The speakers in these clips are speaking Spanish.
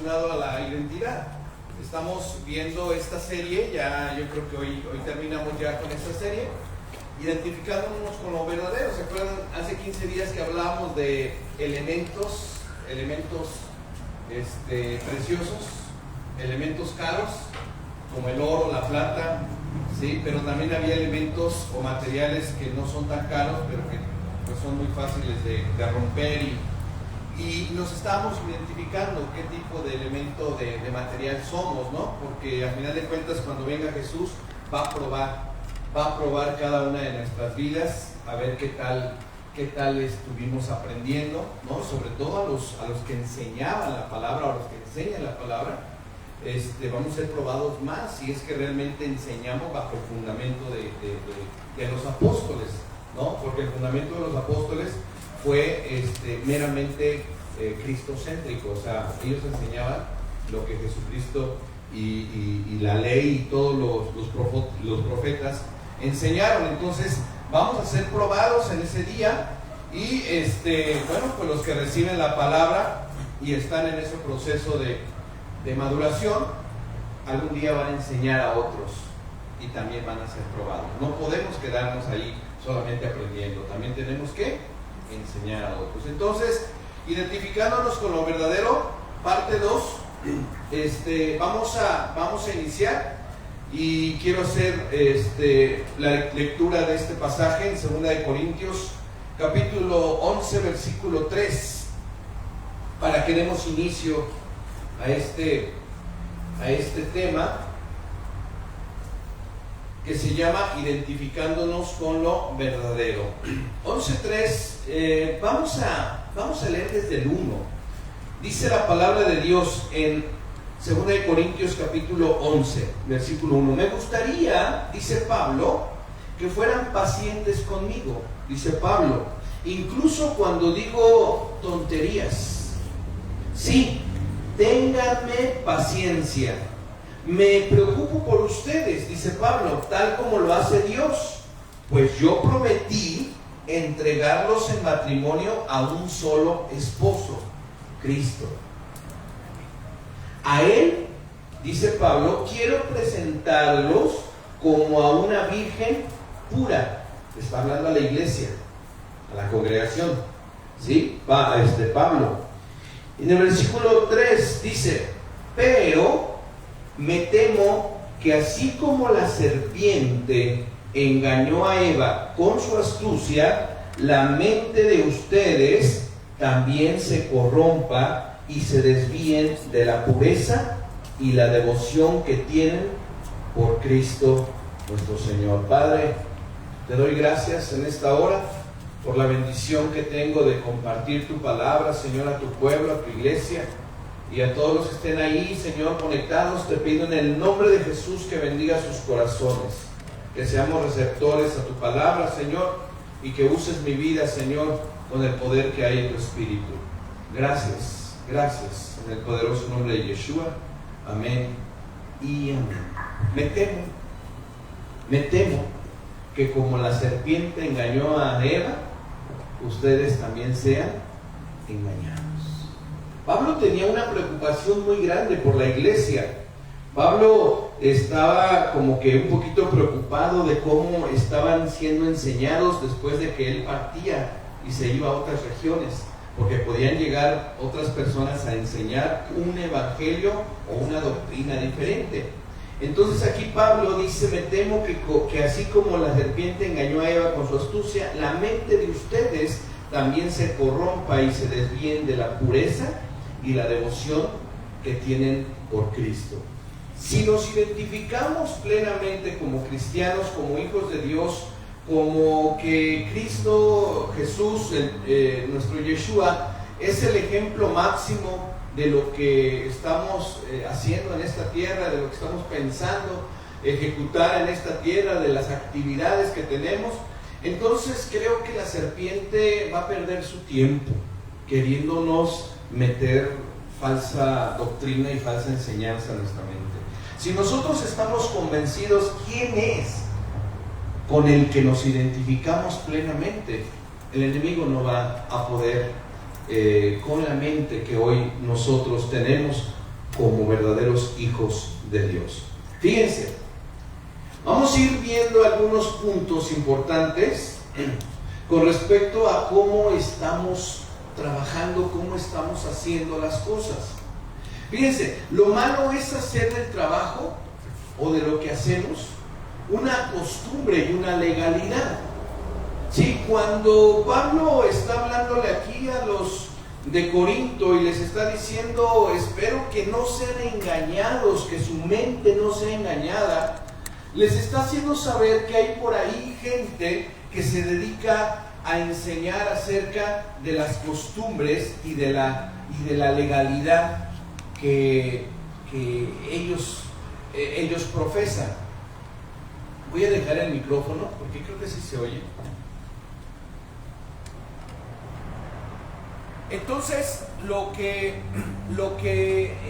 relacionado a la identidad. Estamos viendo esta serie, ya yo creo que hoy terminamos ya con esta serie, identificándonos con lo verdadero. ¿Se acuerdan? Hace 15 días que hablábamos de elementos preciosos, elementos caros, como el oro, la plata, ¿sí? Pero también había elementos o materiales que no son tan caros, pero que pues, son muy fáciles de romper y nos estábamos identificando qué tipo de elemento de material somos, ¿no? Porque al final de cuentas, cuando venga Jesús, va a probar cada una de nuestras vidas, a ver qué tal estuvimos aprendiendo, ¿no? Sobre todo a los que enseñaban la palabra, o a los que enseñan la palabra, vamos a ser probados más si es que realmente enseñamos bajo el fundamento de los apóstoles, ¿no? Porque el fundamento de los apóstoles fue meramente cristocéntrico, o sea, ellos enseñaban lo que Jesucristo y la ley y todos los profetas enseñaron. Entonces vamos a ser probados en ese día y pues los que reciben la palabra y están en ese proceso de maduración, algún día van a enseñar a otros y también van a ser probados. No podemos quedarnos ahí solamente aprendiendo, también tenemos que enseñar a otros. Entonces, identificándonos con lo verdadero, parte 2, vamos a iniciar y quiero hacer la lectura de este pasaje en 2 de Corintios capítulo 11 versículo 3 para que demos inicio a este tema que se llama identificándonos con lo verdadero. 11.3, vamos a leer desde el 1. Dice la palabra de Dios en 2 de Corintios capítulo 11 versículo 1. Me gustaría, dice Pablo, que fueran pacientes conmigo, dice Pablo, incluso cuando digo tonterías. Sí, ténganme paciencia. Me preocupo por ustedes, dice Pablo, tal como lo hace Dios, pues yo prometí entregarlos en matrimonio a un solo esposo, Cristo. A Él, dice Pablo, quiero presentarlos como a una virgen pura. Está hablando a la iglesia, a la congregación, ¿sí? Pablo. En el versículo 3 dice, pero me temo que así como la serpiente engañó a Eva con su astucia, la mente de ustedes también se corrompa y se desvíen de la pureza y la devoción que tienen por Cristo nuestro Señor. Padre, te doy gracias en esta hora por la bendición que tengo de compartir tu palabra, Señor, a tu pueblo, a tu iglesia. Y a todos los que estén ahí, Señor, conectados, te pido en el nombre de Jesús que bendiga sus corazones, que seamos receptores a tu palabra, Señor, y que uses mi vida, Señor, con el poder que hay en tu Espíritu. Gracias, en el poderoso nombre de Yeshua. Amén y amén. Me temo que como la serpiente engañó a Eva, ustedes también sean engañados. Pablo tenía una preocupación muy grande por la iglesia. Pablo estaba como que un poquito preocupado de cómo estaban siendo enseñados después de que él partía y se iba a otras regiones, porque podían llegar otras personas a enseñar un evangelio o una doctrina diferente. Entonces aquí Pablo dice, me temo que así como la serpiente engañó a Eva con su astucia, la mente de ustedes también se corrompa y se desvíen de la pureza y la devoción que tienen por Cristo. Si nos identificamos plenamente como cristianos, como hijos de Dios, como que Cristo Jesús, nuestro Yeshua, es el ejemplo máximo de lo que estamos haciendo en esta tierra, de lo que estamos pensando ejecutar en esta tierra, de las actividades que tenemos, entonces creo que la serpiente va a perder su tiempo queriéndonos meter falsa doctrina y falsa enseñanza a nuestra mente. Si nosotros estamos convencidos quién es con el que nos identificamos plenamente, el enemigo no va a poder con la mente que hoy nosotros tenemos como verdaderos hijos de Dios. Fíjense, vamos a ir viendo algunos puntos importantes con respecto a cómo estamos trabajando, cómo estamos haciendo las cosas. Fíjense, lo malo es hacer del trabajo o de lo que hacemos una costumbre y una legalidad. Sí, cuando Pablo está hablándole aquí a los de Corinto y les está diciendo, espero que no sean engañados, que su mente no sea engañada, les está haciendo saber que hay por ahí gente que se dedica a enseñar acerca de las costumbres y de la legalidad que ellos profesan. Voy a dejar el micrófono porque creo que sí se oye. Entonces, lo que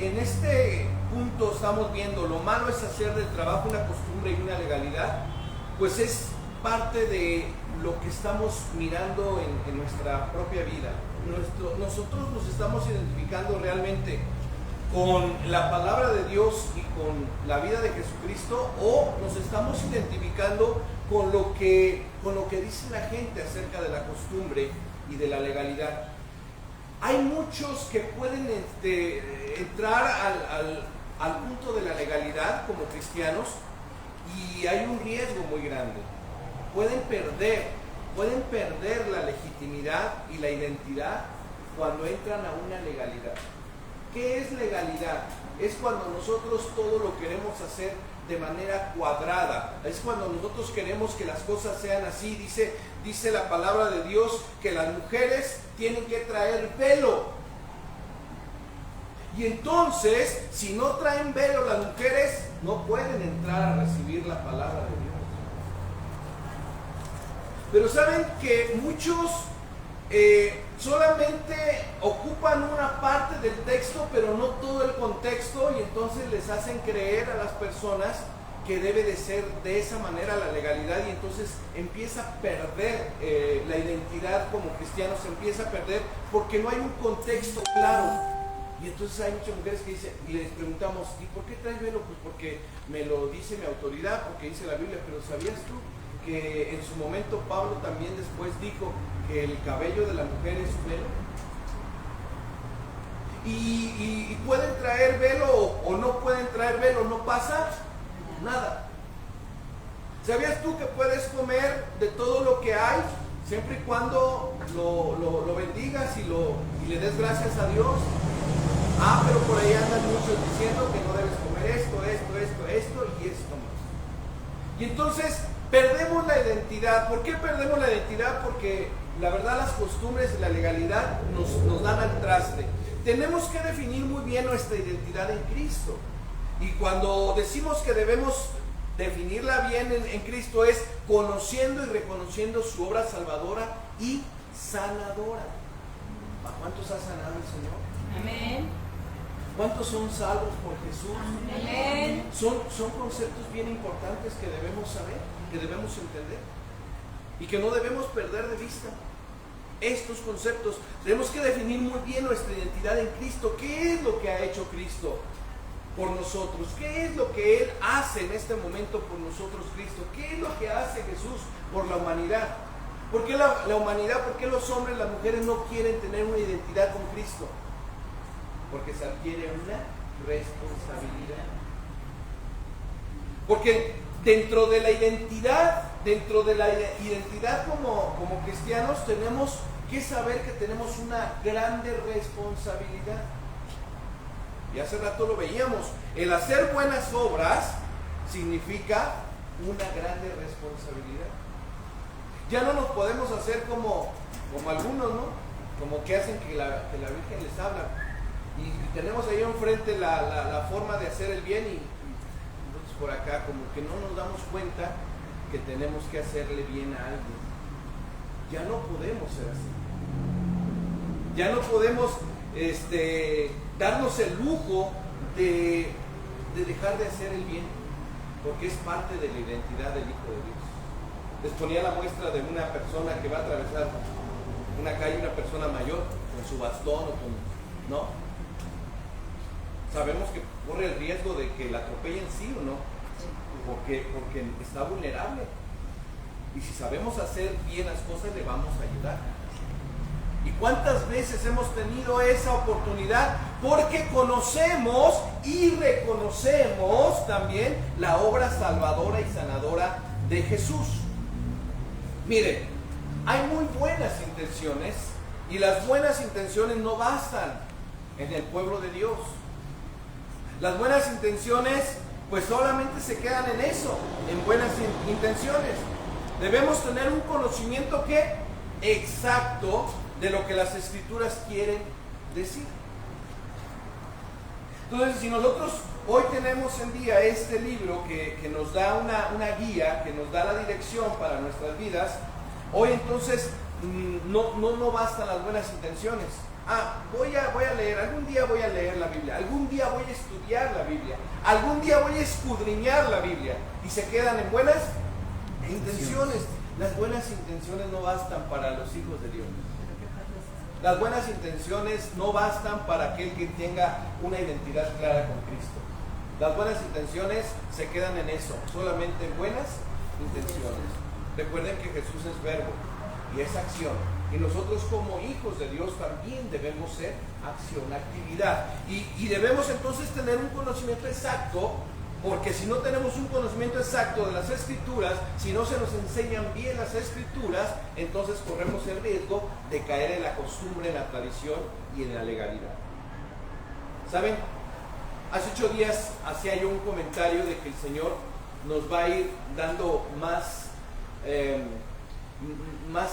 en este punto estamos viendo, lo malo es hacer del trabajo una costumbre y una legalidad, pues es parte de lo que estamos mirando en nuestra propia vida. Nosotros nos estamos identificando realmente con la palabra de Dios y con la vida de Jesucristo, o nos estamos identificando con lo que dice la gente acerca de la costumbre y de la legalidad. Hay muchos que pueden entrar al punto de la legalidad como cristianos, y hay un riesgo muy grande. Pueden perder la legitimidad y la identidad cuando entran a una legalidad. ¿Qué es legalidad? Es cuando nosotros todo lo queremos hacer de manera cuadrada. Es cuando nosotros queremos que las cosas sean así. Dice la palabra de Dios que las mujeres tienen que traer velo. Y entonces, si no traen velo las mujeres, no pueden entrar a recibir la palabra de Dios. Pero saben que muchos solamente ocupan una parte del texto, pero no todo el contexto, y entonces les hacen creer a las personas que debe de ser de esa manera la legalidad, y entonces empieza a perder la identidad como cristianos, se empieza a perder porque no hay un contexto claro. Y entonces hay muchas mujeres que dicen, y les preguntamos, ¿y por qué traes velo? Pues porque me lo dice mi autoridad, porque dice la Biblia. Pero ¿sabías tú que en su momento Pablo también después dijo que el cabello de la mujer es su velo? Y pueden traer velo o no pueden traer velo, no pasa nada. ¿Sabías tú que puedes comer de todo lo que hay, siempre y cuando lo bendigas y le des gracias a Dios? Pero por ahí andan muchos diciendo que no debes comer esto y esto más. Y entonces perdemos la identidad. ¿Por qué perdemos la identidad? Porque la verdad las costumbres y la legalidad nos dan al traste. Tenemos que definir muy bien nuestra identidad en Cristo. Y cuando decimos que debemos definirla bien en Cristo, es conociendo y reconociendo su obra salvadora y sanadora. ¿A cuántos ha sanado el Señor? Amén. ¿Cuántos son salvos por Jesús? Amén. Son conceptos bien importantes que debemos saber, que debemos entender y que no debemos perder de vista. Estos conceptos tenemos que definir muy bien nuestra identidad en Cristo. ¿Qué es lo que ha hecho Cristo por nosotros? ¿Qué es lo que Él hace en este momento por nosotros, Cristo? ¿Qué es lo que hace Jesús por la humanidad? ¿Por qué la humanidad, por qué los hombres, las mujeres no quieren tener una identidad con Cristo? Porque se adquiere una responsabilidad. Porque dentro de la identidad como cristianos, tenemos que saber que tenemos una grande responsabilidad. Y hace rato lo veíamos. El hacer buenas obras significa una grande responsabilidad. Ya no nos podemos hacer como algunos, ¿no? Como que hacen que la Virgen les habla. Y tenemos ahí enfrente la forma de hacer el bien, y nosotros por acá como que no nos damos cuenta que tenemos que hacerle bien a alguien. Ya no podemos ser así. Ya no podemos darnos el lujo de dejar de hacer el bien, porque es parte de la identidad del Hijo de Dios. Les ponía la muestra de una persona que va a atravesar una calle, una persona mayor, con su bastón o con... ¿no? sabemos que corre el riesgo de que la atropellen sí o no, porque está vulnerable. Y si sabemos hacer bien las cosas, le vamos a ayudar. ¿Y cuántas veces hemos tenido esa oportunidad? Porque conocemos y reconocemos también la obra salvadora y sanadora de Jesús. Miren, hay muy buenas intenciones y las buenas intenciones no bastan en el pueblo de Dios. Las buenas intenciones pues solamente se quedan en eso, en buenas intenciones. Debemos tener un conocimiento exacto de lo que las Escrituras quieren decir. Entonces, si nosotros hoy tenemos en día este libro que nos da una guía, que nos da la dirección para nuestras vidas, hoy entonces no bastan las buenas intenciones. Voy a leer, algún día voy a leer la Biblia, algún día voy a estudiar la Biblia, algún día voy a escudriñar la Biblia, y se quedan en buenas intenciones. Las buenas intenciones no bastan para los hijos de Dios. Las buenas intenciones no bastan para aquel que tenga una identidad clara con Cristo. Las buenas intenciones se quedan en eso, solamente buenas intenciones. Recuerden que Jesús es verbo y es acción. Y nosotros como hijos de Dios también debemos ser acción, actividad. Y debemos entonces tener un conocimiento exacto, porque si no tenemos un conocimiento exacto de las Escrituras, si no se nos enseñan bien las Escrituras, entonces corremos el riesgo de caer en la costumbre, en la tradición y en la legalidad. ¿Saben? Hace 8 días hacía yo un comentario de que el Señor nos va a ir dando más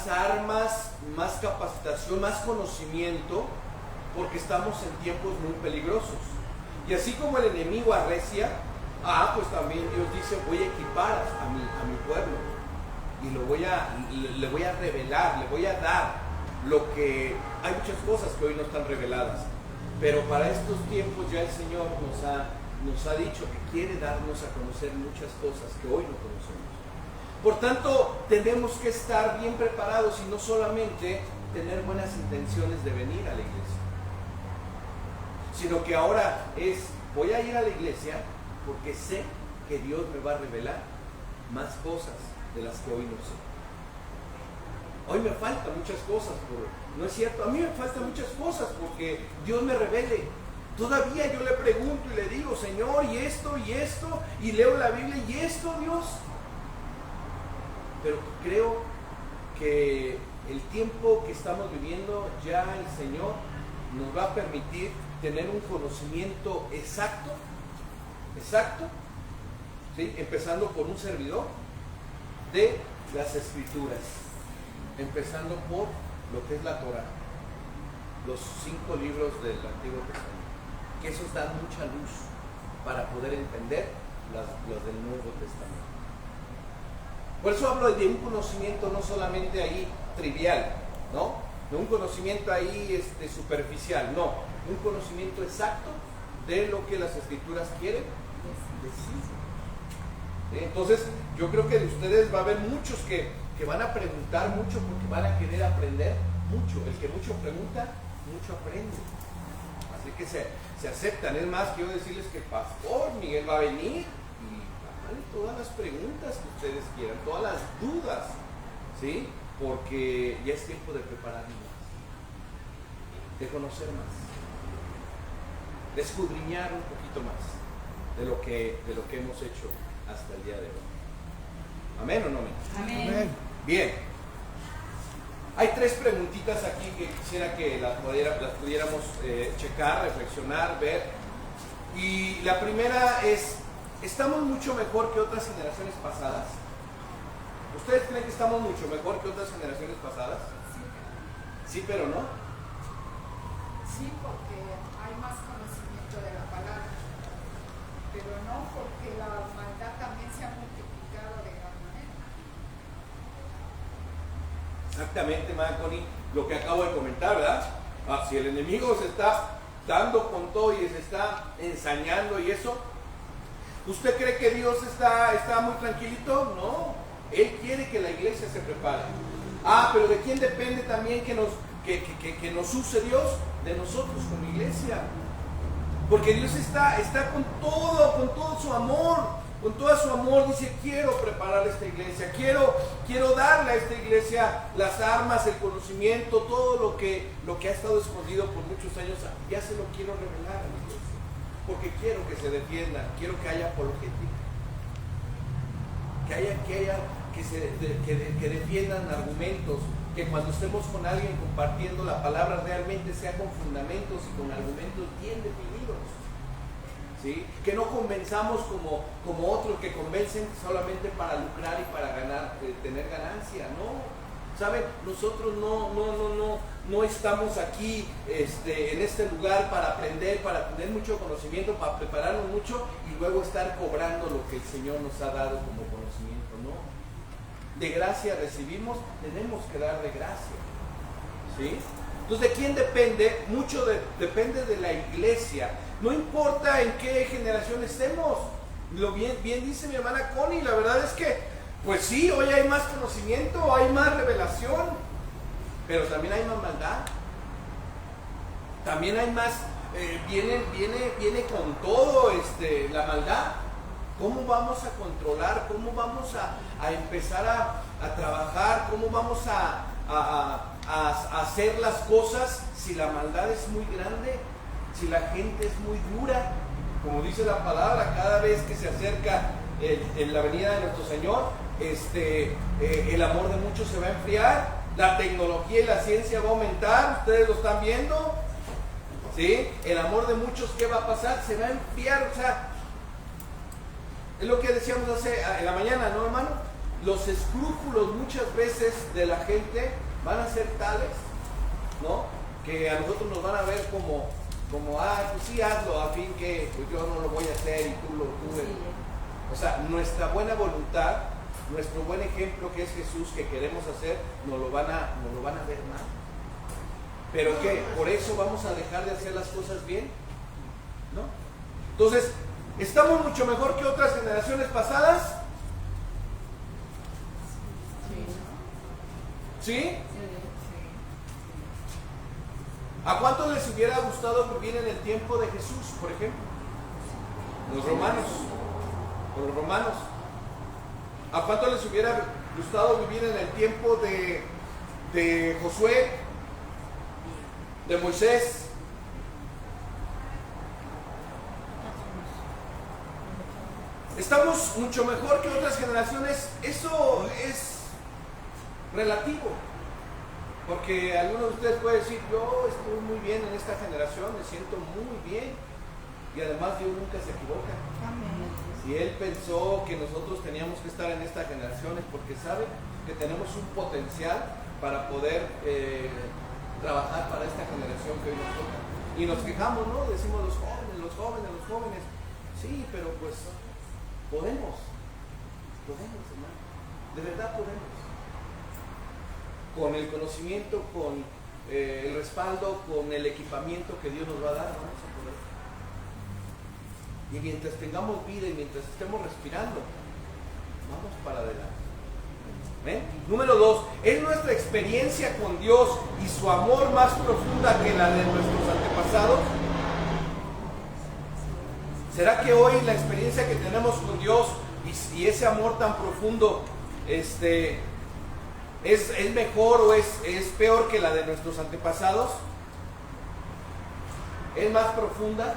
armas, más capacitación, más conocimiento, porque estamos en tiempos muy peligrosos. Y así como el enemigo arrecia, pues también Dios dice: voy a equipar a mi pueblo y le voy a revelar, le voy a dar lo que... Hay muchas cosas que hoy no están reveladas, pero para estos tiempos ya el Señor nos ha dicho que quiere darnos a conocer muchas cosas que hoy no conocemos. Por tanto, tenemos que estar bien preparados y no solamente tener buenas intenciones de venir a la iglesia, sino que ahora voy a ir a la iglesia porque sé que Dios me va a revelar más cosas de las que hoy no sé. Hoy me faltan muchas cosas, no es cierto, a mí me faltan muchas cosas porque Dios me revele. Todavía yo le pregunto y le digo: Señor, y esto, y leo la Biblia, y esto, Dios. Pero creo que el tiempo que estamos viviendo, ya el Señor nos va a permitir tener un conocimiento exacto, ¿sí? Empezando por un servidor de las Escrituras, empezando por lo que es la Torah, los 5 libros del Antiguo Testamento, que esos dan mucha luz para poder entender las del Nuevo Testamento. Por eso hablo de un conocimiento no solamente ahí trivial, ¿no? De un conocimiento ahí superficial, no, un conocimiento exacto de lo que las Escrituras quieren decir. Entonces, yo creo que de ustedes va a haber muchos que van a preguntar mucho porque van a querer aprender mucho. El que mucho pregunta, mucho aprende. Así que se aceptan. Es más, quiero decirles que el pastor Miguel va a venir y háganle todas las preguntas que ustedes quieran, todas las dudas, ¿sí? Porque ya es tiempo de prepararnos más, de conocer más, de escudriñar un poquito más de lo que hemos hecho hasta el día de hoy. ¿Amén o no amén? Amén. Bien. Hay 3 preguntitas aquí que quisiera que las pudiéramos checar, reflexionar, ver. Y la primera es: ¿estamos mucho mejor que otras generaciones pasadas? ¿Ustedes creen que estamos mucho mejor que otras generaciones pasadas? Sí, pero no. Sí, porque hay más conocimiento de la palabra, pero no porque la maldad también se ha multiplicado de gran manera. Exactamente, Madre Connie, lo que acabo de comentar, ¿verdad? Si el enemigo se está dando con todo y se está ensañando y eso, ¿usted cree que Dios está muy tranquilito? No, Él quiere que la iglesia se prepare. Pero ¿de quién depende también que nos use Dios? De nosotros como iglesia. Porque Dios está con todo su amor. Con todo su amor dice, quiero preparar esta iglesia, quiero darle a esta iglesia las armas, el conocimiento, todo lo que ha estado escondido por muchos años, ya se lo quiero revelar a la iglesia. Porque quiero que se defiendan, quiero que haya apologética, que defiendan argumentos, que cuando estemos con alguien compartiendo la palabra realmente sea con fundamentos y con argumentos bien definidos. ¿Sí? Que no convenzamos como otros que convencen solamente para lucrar y para tener ganancia, ¿no? ¿Saben? Nosotros no estamos aquí en este lugar para aprender, para tener mucho conocimiento, para prepararnos mucho y luego estar cobrando lo que el Señor nos ha dado como conocimiento, ¿no? De gracia recibimos, tenemos que dar de gracia, ¿sí? Entonces, ¿de quién depende? Mucho depende de la iglesia. No importa en qué generación estemos. Lo bien dice mi hermana Connie, la verdad es que, pues sí, hoy hay más conocimiento, hay más revelación, pero también hay más maldad. También hay más, viene con todo la maldad. ¿Cómo vamos a controlar? ¿Cómo vamos a empezar a trabajar? ¿Cómo vamos a hacer las cosas si la maldad es muy grande? Si la gente es muy dura, como dice la palabra, cada vez que se acerca en la venida de nuestro Señor, el amor de muchos se va a enfriar, la tecnología y la ciencia va a aumentar, ustedes lo están viendo, ¿sí? El amor de muchos, ¿qué va a pasar? Se va a enfriar, o sea, es lo que decíamos en la mañana, ¿no, hermano? Los escrúpulos muchas veces de la gente van a ser tales, ¿no? Que a nosotros nos van a ver como pues sí, hazlo, a fin que pues yo no lo voy a hacer y tú. Sí. O sea, nuestra buena voluntad, nuestro buen ejemplo que es Jesús, que queremos hacer, nos lo van a ver mal. ¿Pero qué? ¿Por eso vamos a dejar de hacer las cosas bien? ¿No? Entonces, ¿estamos mucho mejor que otras generaciones pasadas? ¿Sí? ¿A cuántos les hubiera gustado vivir en el tiempo de Jesús, por ejemplo? Los romanos. ¿A cuántos les hubiera gustado vivir en el tiempo de Josué, de Moisés? Estamos mucho mejor que otras generaciones. Eso es relativo. Porque algunos de ustedes pueden decir, yo estoy muy bien en esta generación, me siento muy bien. Y además Dios nunca se equivoca. Si Él pensó que nosotros teníamos que estar en esta generación es porque sabe que tenemos un potencial para poder trabajar para esta generación que hoy nos toca. Y nos quejamos, ¿no? Decimos los jóvenes. Sí, pero pues podemos, hermano. De verdad podemos. Con el conocimiento, con el respaldo, con el equipamiento que Dios nos va a dar, vamos a poder. Y mientras tengamos vida y mientras estemos respirando, vamos para adelante. ¿Ven? Número 2, ¿es nuestra experiencia con Dios y su amor más profunda que la de nuestros antepasados? ¿Será que hoy la experiencia que tenemos con Dios y ese amor tan profundo es mejor o es peor que la de nuestros antepasados? ¿Es más profunda?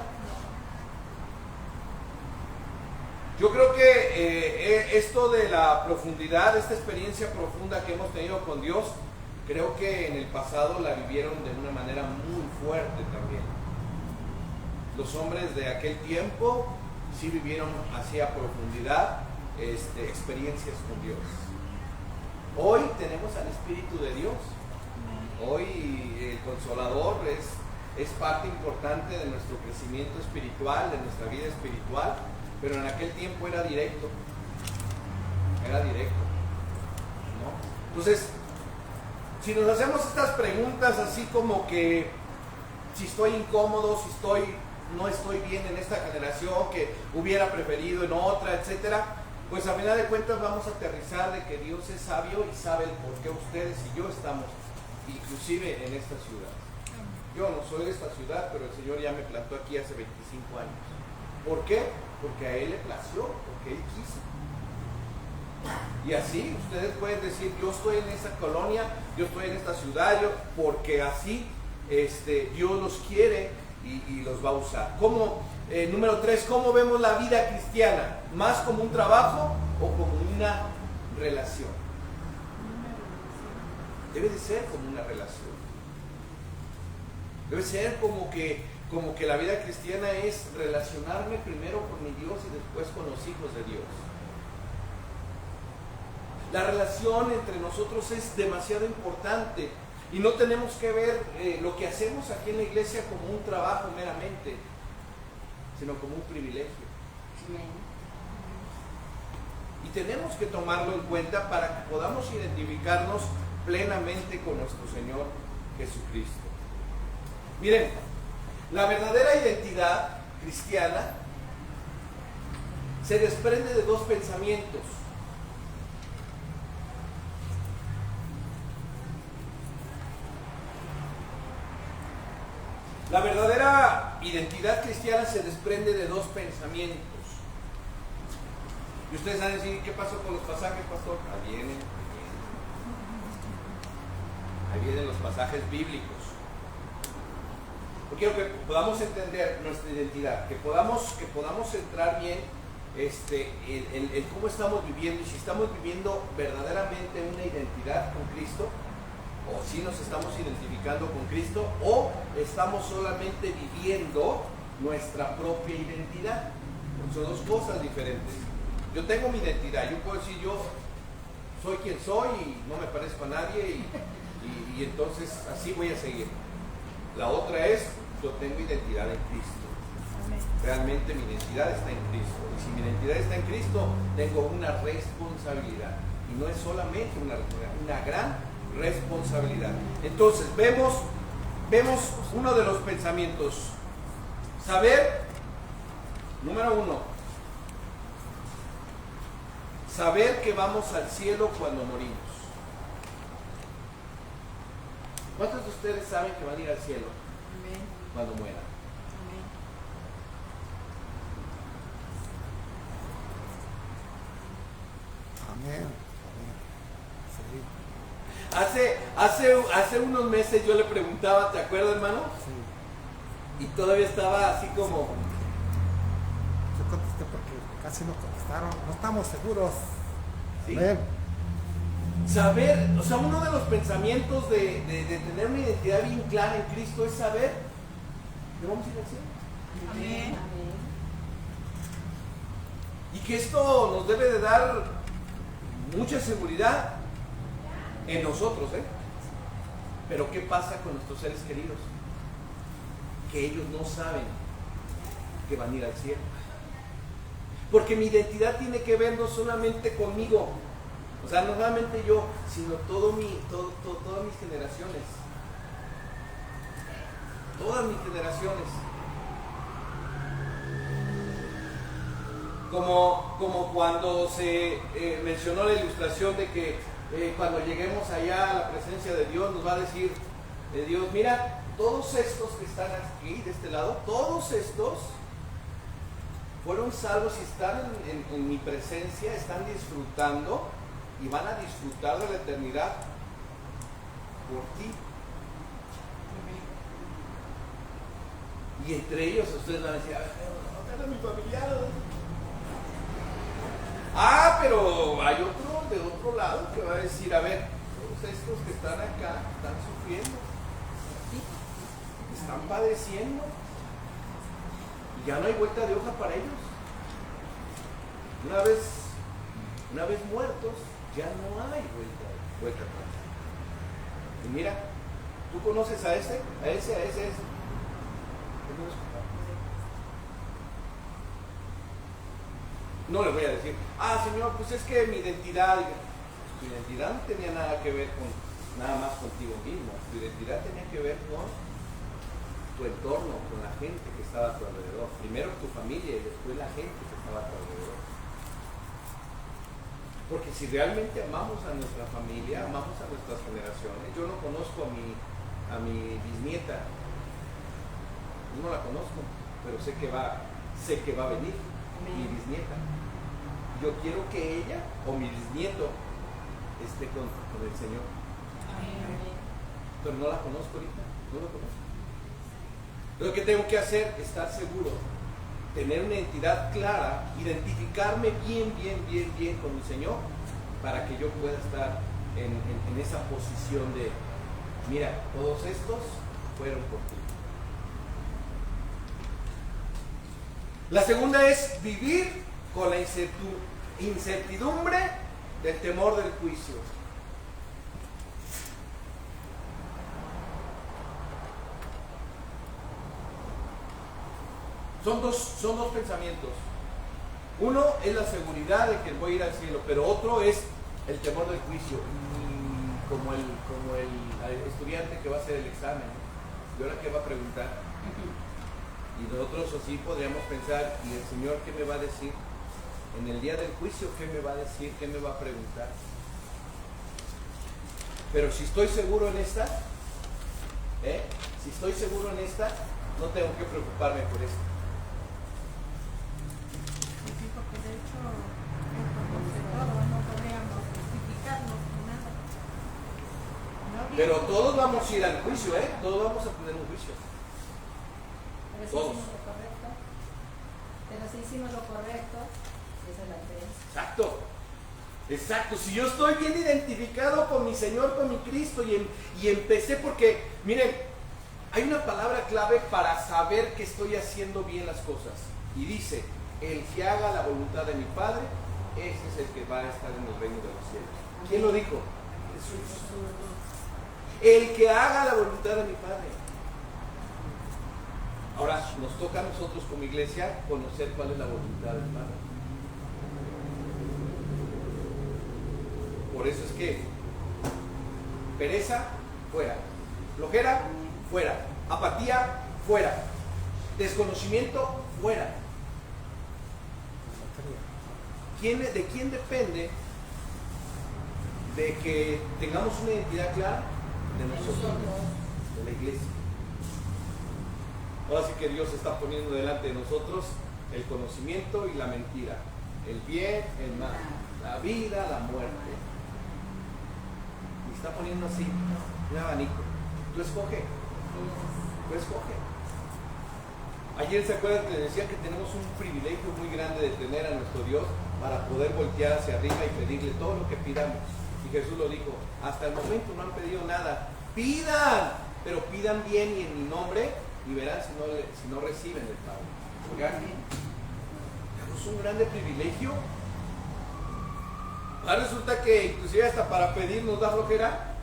Yo creo que esto de la profundidad, esta experiencia profunda que hemos tenido con Dios, creo que en el pasado la vivieron de una manera muy fuerte también. Los hombres de aquel tiempo sí vivieron así a profundidad experiencias con Dios. Hoy tenemos al Espíritu de Dios. Hoy el Consolador es parte importante de nuestro crecimiento espiritual, de nuestra vida espiritual, pero en aquel tiempo era directo, ¿no? Entonces, si nos hacemos estas preguntas así como que si estoy incómodo, no estoy bien en esta generación, que hubiera preferido en otra, etcétera, pues a final de cuentas vamos a aterrizar de que Dios es sabio y sabe el por qué ustedes y yo estamos inclusive en esta ciudad. Yo no soy de esta ciudad, pero el Señor ya me plantó aquí hace 25 años. ¿Por qué? Porque a Él le plació, porque Él quiso. Y así ustedes pueden decir, yo estoy en esa colonia, yo estoy en esta ciudad, porque así Dios los quiere y los va a usar. Número 3, ¿cómo vemos la vida cristiana? ¿Más como un trabajo o como una relación? Debe de ser como una relación. Debe ser como que la vida cristiana es relacionarme primero con mi Dios y después con los hijos de Dios. La relación entre nosotros es demasiado importante y no tenemos que ver lo que hacemos aquí en la iglesia como un trabajo meramente, sino como un privilegio. Y tenemos que tomarlo en cuenta para que podamos identificarnos plenamente con nuestro Señor Jesucristo. Miren, la verdadera identidad cristiana se desprende de dos pensamientos. La verdadera identidad cristiana se desprende de dos pensamientos. Y ustedes van a decir, ¿qué pasó con los pasajes, pastor? Ahí vienen los pasajes bíblicos. Yo quiero que podamos entender nuestra identidad, que podamos entrar bien en cómo estamos viviendo y si estamos viviendo verdaderamente una identidad con Cristo, o si nos estamos identificando con Cristo, o estamos solamente viviendo nuestra propia identidad. Son dos cosas diferentes. Yo tengo mi identidad, yo puedo decir yo soy quien soy y no me parezco a nadie y entonces así voy a seguir. La otra es, yo tengo identidad en Cristo. Realmente mi identidad está en Cristo. Y si mi identidad está en Cristo, tengo una responsabilidad. Y no es solamente una gran responsabilidad. Entonces, vemos uno de los pensamientos. Saber, número 1, saber que vamos al cielo cuando morimos. ¿Cuántos de ustedes saben que van a ir al cielo cuando mueran? Amén. Hace unos meses yo le preguntaba, ¿te acuerdas, hermano? Sí. Y todavía estaba así como... Yo contesté porque casi no contestaron. No estamos seguros. ¿Sí? Amén. Saber, o sea, uno de los pensamientos de tener una identidad bien clara en Cristo es saber que vamos a ir al cielo. Amén. Y que esto nos debe de dar mucha seguridad en nosotros, ¿eh? Pero ¿qué pasa con nuestros seres queridos? Que ellos no saben que van a ir al cielo. Porque mi identidad tiene que ver no solamente conmigo, o sea, no solamente yo, sino todas mis generaciones. Todas mis generaciones. Como cuando se mencionó la ilustración de que cuando lleguemos allá a la presencia de Dios nos va a decir Dios, mira, todos estos que están aquí de este lado, todos estos fueron salvos y están en mi presencia, están disfrutando y van a disfrutar de la eternidad por ti. Y entre ellos ustedes van a decir, no, mi familiar. Pero hay otro de otro lado que va a decir, a ver, todos estos que están acá están sufriendo, están padeciendo, y ya no hay vuelta de hoja para ellos. Una vez muertos, ya no hay vuelta atrás. Y mira, ¿tú conoces a ese? A ese. No le voy a decir, Señor, pues es que mi identidad, tu identidad no tenía nada que ver con nada más contigo mismo. Tu identidad tenía que ver con tu entorno, con la gente que estaba a tu alrededor. Primero tu familia y después la gente que estaba a tu alrededor. Porque si realmente amamos a nuestra familia, amamos a nuestras generaciones. Yo no conozco a mi bisnieta, Yo no la conozco, pero sé que va a venir mi bisnieta. Yo quiero que ella o mi bisnieto esté con el Señor. Pero no la conozco ahorita, no la conozco. Lo que tengo que hacer es estar seguro, tener una identidad clara, identificarme bien con mi Señor, para que yo pueda estar en esa posición de, mira, todos estos fueron por ti. La segunda es vivir con la incertidumbre del temor del juicio. Son dos pensamientos. Uno es la seguridad de que voy a ir al cielo, pero otro es el temor del juicio. Y como el estudiante que va a hacer el examen, ¿y ahora qué va a preguntar? Y nosotros así podríamos pensar, ¿y el Señor qué me va a decir? En el día del juicio, ¿qué me va a decir? ¿Qué me va a preguntar? Pero si estoy seguro en esta, si estoy seguro en esta, no tengo que preocuparme por esto. Sí, porque de hecho, no podríamos justificarnos ni nada. No, Pero todos vamos a ir al juicio, todos vamos a tener un juicio. Pero si Todos. hicimos lo correcto. Pero si hicimos lo correcto, esa es la diferencia. Exacto. Si yo estoy bien identificado con mi Señor, con mi Cristo, y empecé porque, miren, hay una palabra clave para saber que estoy haciendo bien las cosas. Y dice, el que haga la voluntad de mi Padre, ese es el que va a estar en el reino de los cielos. ¿Quién lo dijo? Jesús. El que haga la voluntad de mi Padre. Ahora, nos toca a nosotros como iglesia conocer cuál es la voluntad del Padre. Por eso es que pereza, fuera. Flojera, fuera. Apatía, fuera. Desconocimiento, fuera. ¿De quién depende de que tengamos una identidad clara? De nosotros, de la iglesia. Ahora sí que Dios está poniendo delante de nosotros el conocimiento y la mentira, el bien, el mal, la vida, la muerte. Y está poniendo así un abanico. Tú escoge. Tú escoge. Ayer se acuerdan que les decía que tenemos un privilegio muy grande de tener a nuestro Dios para poder voltear hacia arriba y pedirle todo lo que pidamos. Y Jesús lo dijo, hasta el momento no han pedido nada. Pidan, pero pidan bien y en mi nombre, y verán si no reciben el Padre. Porque aquí tenemos un grande privilegio. Ahora resulta que inclusive hasta para pedir nos da flojera.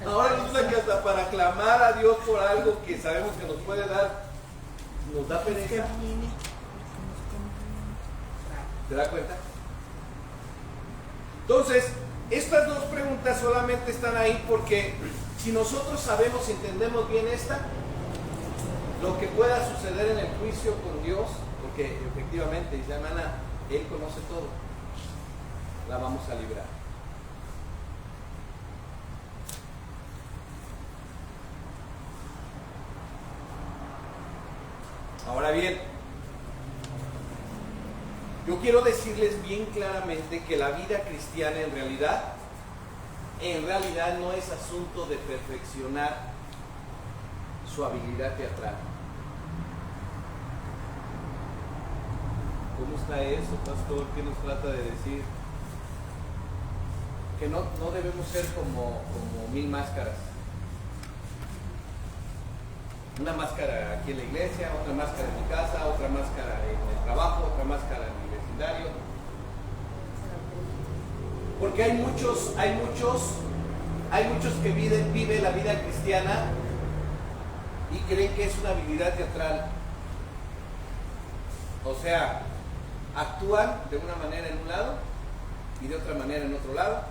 Ahora resulta que hasta para clamar a Dios por algo que sabemos que nos puede dar, nos da pereza. ¿Te das cuenta? Entonces, estas dos preguntas solamente están ahí porque si nosotros sabemos y entendemos bien esta, lo que pueda suceder en el juicio con Dios, porque efectivamente, dice hermana, Él conoce todo, la vamos a librar. Ahora bien, yo quiero decirles bien claramente que la vida cristiana en realidad no es asunto de perfeccionar su habilidad teatral. ¿Cómo está eso, pastor? ¿Qué nos trata de decir? Que no debemos ser como 1000 máscaras. Una máscara aquí en la iglesia, otra máscara en mi casa, otra máscara en el trabajo, otra máscara en mi vecindario. Porque hay muchos que viven la vida cristiana y creen que es una habilidad teatral. O sea, actúan de una manera en un lado y de otra manera en otro lado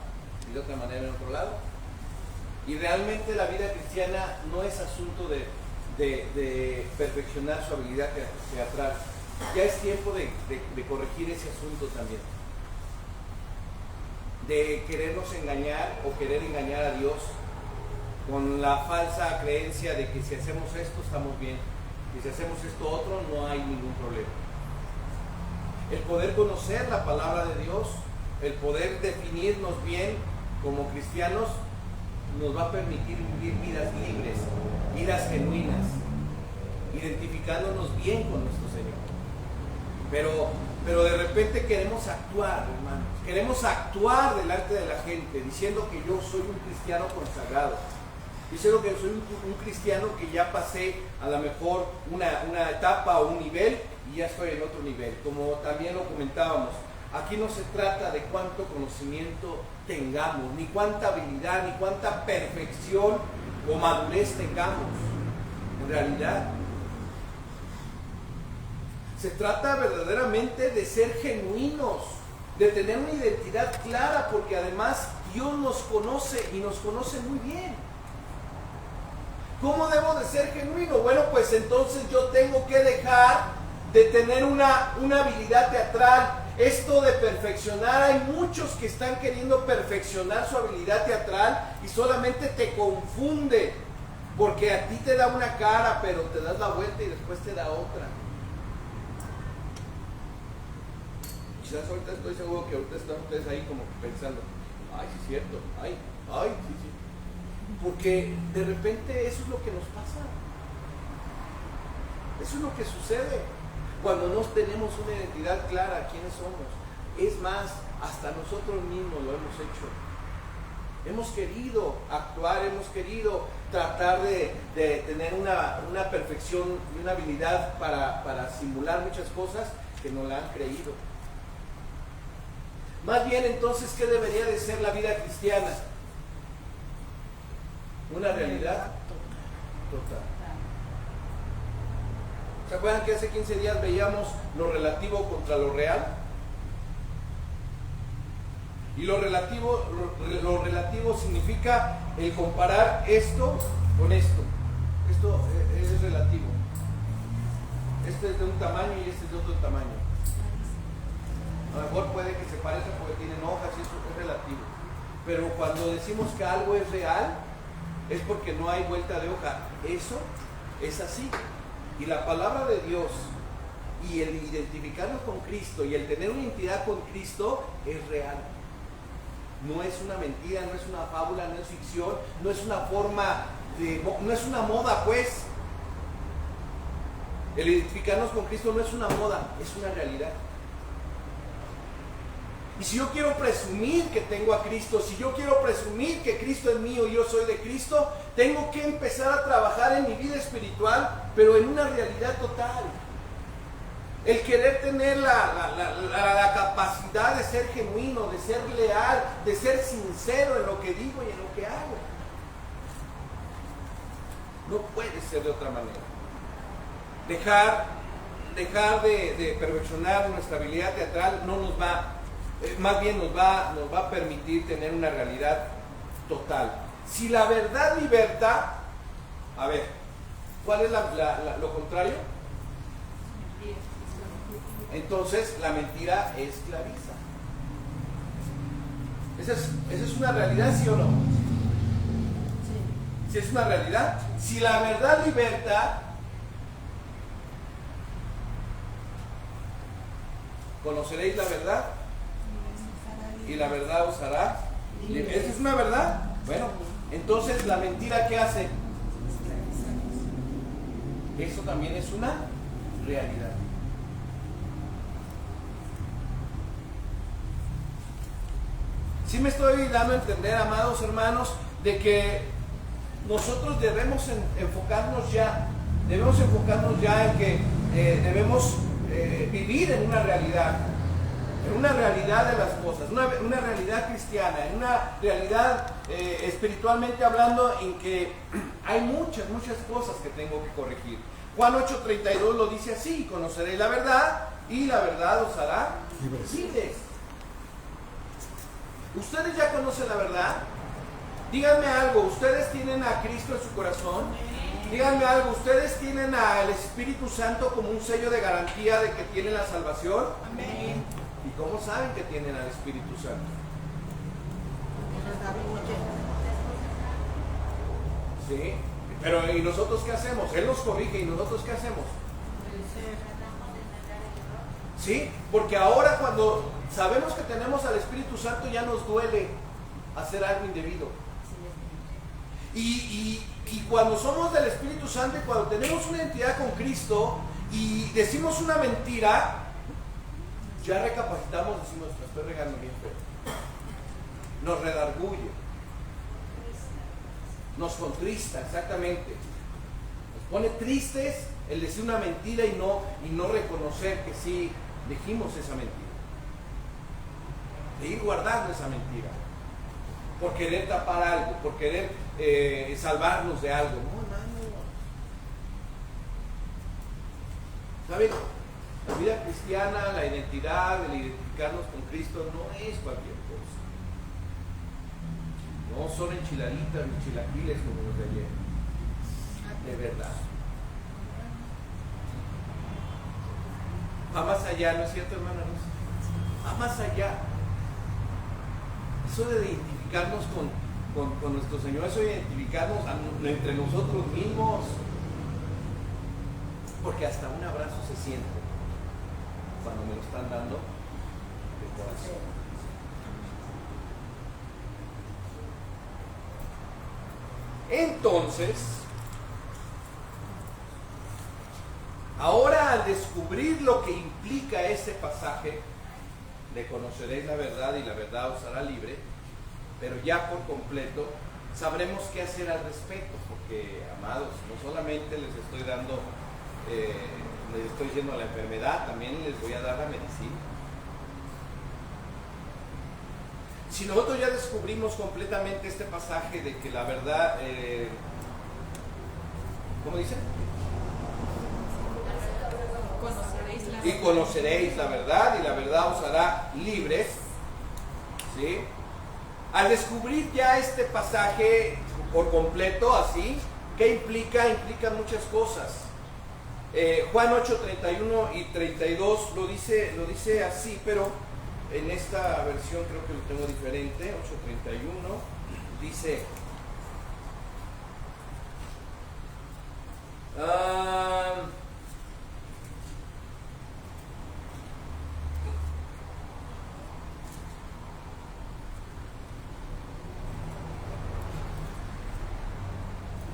y de otra manera en otro lado. Y realmente la vida cristiana no es asunto de perfeccionar su habilidad teatral. Ya es tiempo de corregir ese asunto también. De querernos engañar o querer engañar a Dios con la falsa creencia de que si hacemos esto estamos bien, y si hacemos esto otro no hay ningún problema. El poder conocer la palabra de Dios, el poder definirnos bien como cristianos, nos va a permitir vivir vidas libres, vidas genuinas, identificándonos bien con nuestro Señor. Pero de repente queremos actuar, hermanos, queremos actuar delante de la gente, diciendo que yo soy un cristiano consagrado, diciendo que soy un cristiano que ya pasé a lo mejor una etapa o un nivel y ya estoy en otro nivel. Como también lo comentábamos, aquí no se trata de cuánto conocimiento tengamos, ni cuánta habilidad, ni cuánta perfección o madurez tengamos. En realidad, se trata verdaderamente de ser genuinos, de tener una identidad clara, porque además Dios nos conoce y nos conoce muy bien. ¿Cómo debo de ser genuino? Bueno, pues entonces yo tengo que dejar de tener una habilidad teatral. Esto de perfeccionar, hay muchos que están queriendo perfeccionar su habilidad teatral y solamente te confunde, porque a ti te da una cara, pero te das la vuelta y después te da otra. Quizás ahorita estoy seguro que ahorita están ustedes ahí como pensando, ay, sí es cierto, ay, sí. Porque de repente eso es lo que nos pasa. Eso es lo que sucede cuando no tenemos una identidad clara, quiénes somos. Es más, hasta nosotros mismos lo hemos hecho. Hemos querido actuar, hemos querido tratar de tener una perfección y una habilidad para simular muchas cosas que no la han creído. Más bien, entonces, ¿qué debería de ser la vida cristiana? Una realidad total. ¿Se acuerdan que hace 15 días veíamos lo relativo contra lo real? Y lo relativo significa el comparar esto con esto. Esto es relativo. Este es de un tamaño y este es de otro tamaño. A lo mejor puede que se parezca porque tienen hojas y eso es relativo. Pero cuando decimos que algo es real, es porque no hay vuelta de hoja. Eso es así. Y la palabra de Dios y el identificarnos con Cristo y el tener una identidad con Cristo es real. No es una mentira, no es una fábula, no es ficción, no es una forma no es una moda, pues. El identificarnos con Cristo no es una moda, es una realidad. Y si yo quiero presumir que tengo a Cristo, si yo quiero presumir que Cristo es mío y yo soy de Cristo, tengo que empezar a trabajar en mi vida espiritual, pero en una realidad total. El querer tener la capacidad de ser genuino, de ser leal, de ser sincero en lo que digo y en lo que hago. No puede ser de otra manera. Dejar de perfeccionar nuestra habilidad teatral no nos va, más bien nos va a permitir tener una realidad total. Si la verdad liberta, a ver, ¿cuál es lo contrario? Entonces la mentira esclaviza. ¿Esa es una realidad, sí o no? ¿Sí es una realidad? Si la verdad liberta, conoceréis la verdad y la verdad os hará libre. ¿Esa es una verdad? Bueno, entonces la mentira, ¿qué hace? Eso también es una realidad. Sí me estoy dando a entender, amados hermanos, de que nosotros debemos enfocarnos ya en que debemos vivir en una realidad de las cosas, una realidad cristiana, en una realidad espiritualmente hablando, en que hay muchas cosas que tengo que corregir. Juan 8:32 lo dice así: conoceréis la verdad y la verdad os hará libres. ¿Ustedes ya conocen la verdad? Díganme algo, ¿ustedes tienen a Cristo en su corazón? Díganme algo, ¿ustedes tienen al Espíritu Santo como un sello de garantía de que tienen la salvación? Amén. ¿Y cómo saben que tienen al Espíritu Santo? ¿Sí? Pero ¿y nosotros qué hacemos? Él nos corrige, ¿y nosotros qué hacemos? ¿Sí? Porque ahora cuando sabemos que tenemos al Espíritu Santo ya nos duele hacer algo indebido. Y cuando somos del Espíritu Santo y cuando tenemos una identidad con Cristo y decimos una mentira, ya recapacitamos, decimos, me estoy regando bien feo. Nos redarguye. Nos contrista, exactamente. Nos pone tristes el decir una mentira y no reconocer que sí dijimos esa mentira. De ir guardando esa mentira. Por querer tapar algo, por querer salvarnos de algo. No, hermano. ¿Saben? La vida cristiana, la identidad, el identificarnos con Cristo no es cualquier cosa. No son enchiladitas ni chilaquiles como los de ayer. De verdad. Va más allá, ¿no es cierto, hermana? Va más allá. Eso de identificarnos con nuestro Señor, eso de identificarnos entre nosotros mismos. Porque hasta un abrazo se siente cuando me lo están dando de corazón. Entonces, ahora al descubrir lo que implica este pasaje, de conoceréis la verdad y la verdad os hará libre, pero ya por completo sabremos qué hacer al respecto, porque, amados, no solamente les estoy dando, les estoy yendo a la enfermedad, también les voy a dar la medicina. Si nosotros ya descubrimos completamente este pasaje de que la verdad, ¿cómo dice? Y conoceréis la verdad y la verdad os hará libres, ¿sí? Al descubrir ya este pasaje por completo, así, ¿qué implica? Implica muchas cosas. Juan 8, 31 y 32 lo dice así, pero en esta versión creo que lo tengo diferente. 8:31 dice: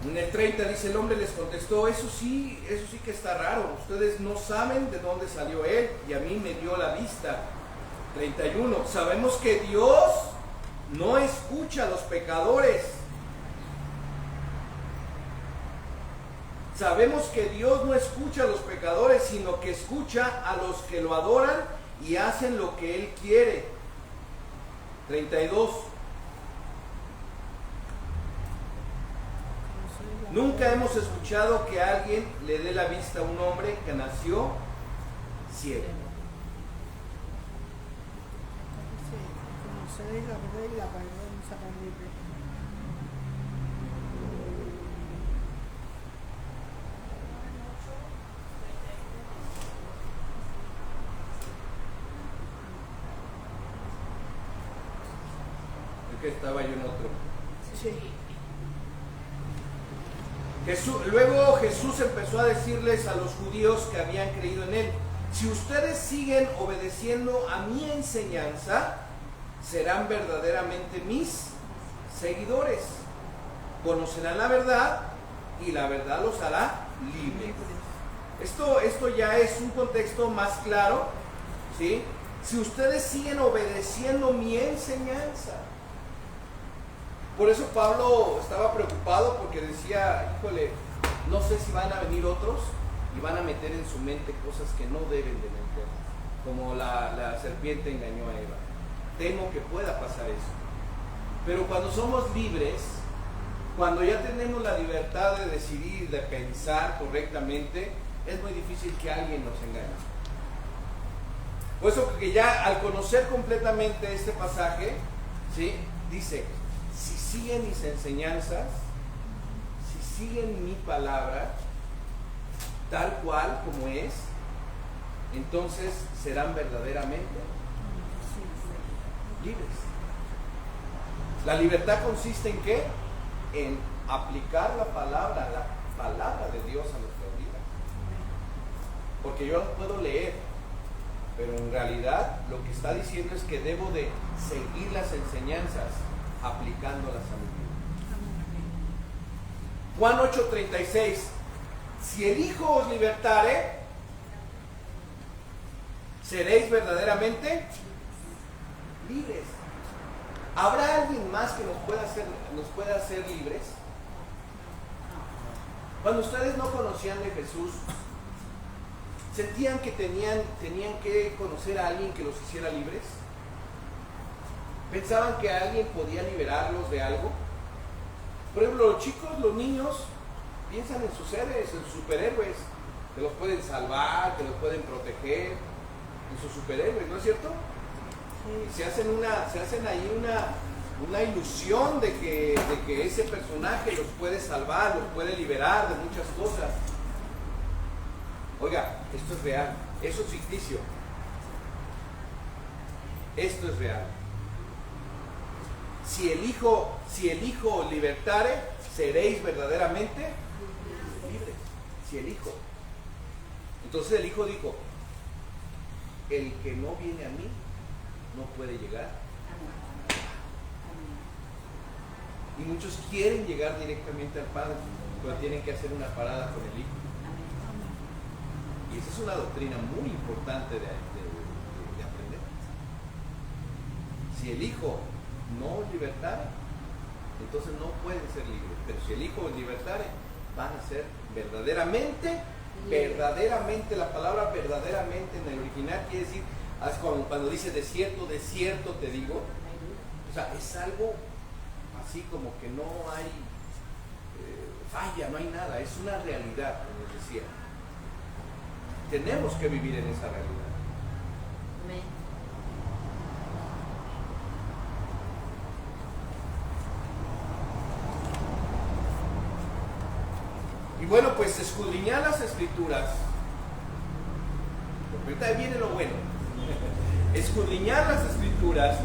en el 30 dice, el hombre les contestó, eso sí que está raro, ustedes no saben de dónde salió él y a mí me dio la vista. 31, sabemos que Dios no escucha a los pecadores. Sabemos que Dios no escucha a los pecadores, sino que escucha a los que lo adoran y hacen lo que Él quiere. 32. Nunca hemos escuchado que alguien le dé la vista a un hombre que nació ciego. Conoceréis la verdad y la verdad nos hará libre. Es que estaba yo en otro. Sí. Luego Jesús empezó a decirles a los judíos que habían creído en Él, si ustedes siguen obedeciendo a mi enseñanza, serán verdaderamente mis seguidores. Conocerán la verdad y la verdad los hará libres. Esto ya es un contexto más claro, ¿sí? Si ustedes siguen obedeciendo mi enseñanza. Por eso Pablo estaba preocupado porque decía, híjole, no sé si van a venir otros y van a meter en su mente cosas que no deben de meter, como la serpiente engañó a Eva. Temo que pueda pasar eso. Pero cuando somos libres, cuando ya tenemos la libertad de decidir, de pensar correctamente, es muy difícil que alguien nos engañe. Por eso que ya al conocer completamente este pasaje, ¿sí? Dice, si siguen mis enseñanzas, si siguen mi palabra, tal cual como es, entonces serán verdaderamente libres. La libertad consiste en ¿qué? En aplicar la palabra de Dios a nuestra vida. Porque yo las puedo leer, pero en realidad lo que está diciendo es que debo de seguir las enseñanzas aplicándolas a mi vida. Juan 8:36: si el Hijo os libertare, seréis verdaderamente libres. ¿Habrá alguien más que nos pueda hacer libres? Cuando ustedes no conocían de Jesús, ¿sentían que tenían que conocer a alguien que los hiciera libres? ¿Pensaban que alguien podía liberarlos de algo? Por ejemplo, los chicos, los niños, piensan en sus héroes, en sus superhéroes, que los pueden salvar, que los pueden proteger, en sus superhéroes, ¿no es cierto? Y se hacen ahí una ilusión de que ese personaje los puede salvar, los puede liberar de muchas cosas. Oiga, esto es real, eso es ficticio. Esto es real. Si el Hijo os libertare, seréis verdaderamente libres. Si el Hijo. Entonces el Hijo dijo: el que no viene a mí no puede llegar. Y muchos quieren llegar directamente al Padre, pero tienen que hacer una parada con el Hijo. Y esa es una doctrina muy importante de aprender. Si el Hijo no os libertare, entonces no pueden ser libres. Pero si el Hijo os libertare, van a ser verdaderamente, la palabra verdaderamente en el original quiere decir, cuando dice de cierto te digo, o sea, es algo así como que no hay falla, no hay nada, es una realidad, como les decía. Tenemos que vivir en esa realidad. Amén. Y bueno, pues escudriñar las Escrituras, porque ahorita viene lo bueno. Escudriñar las Escrituras,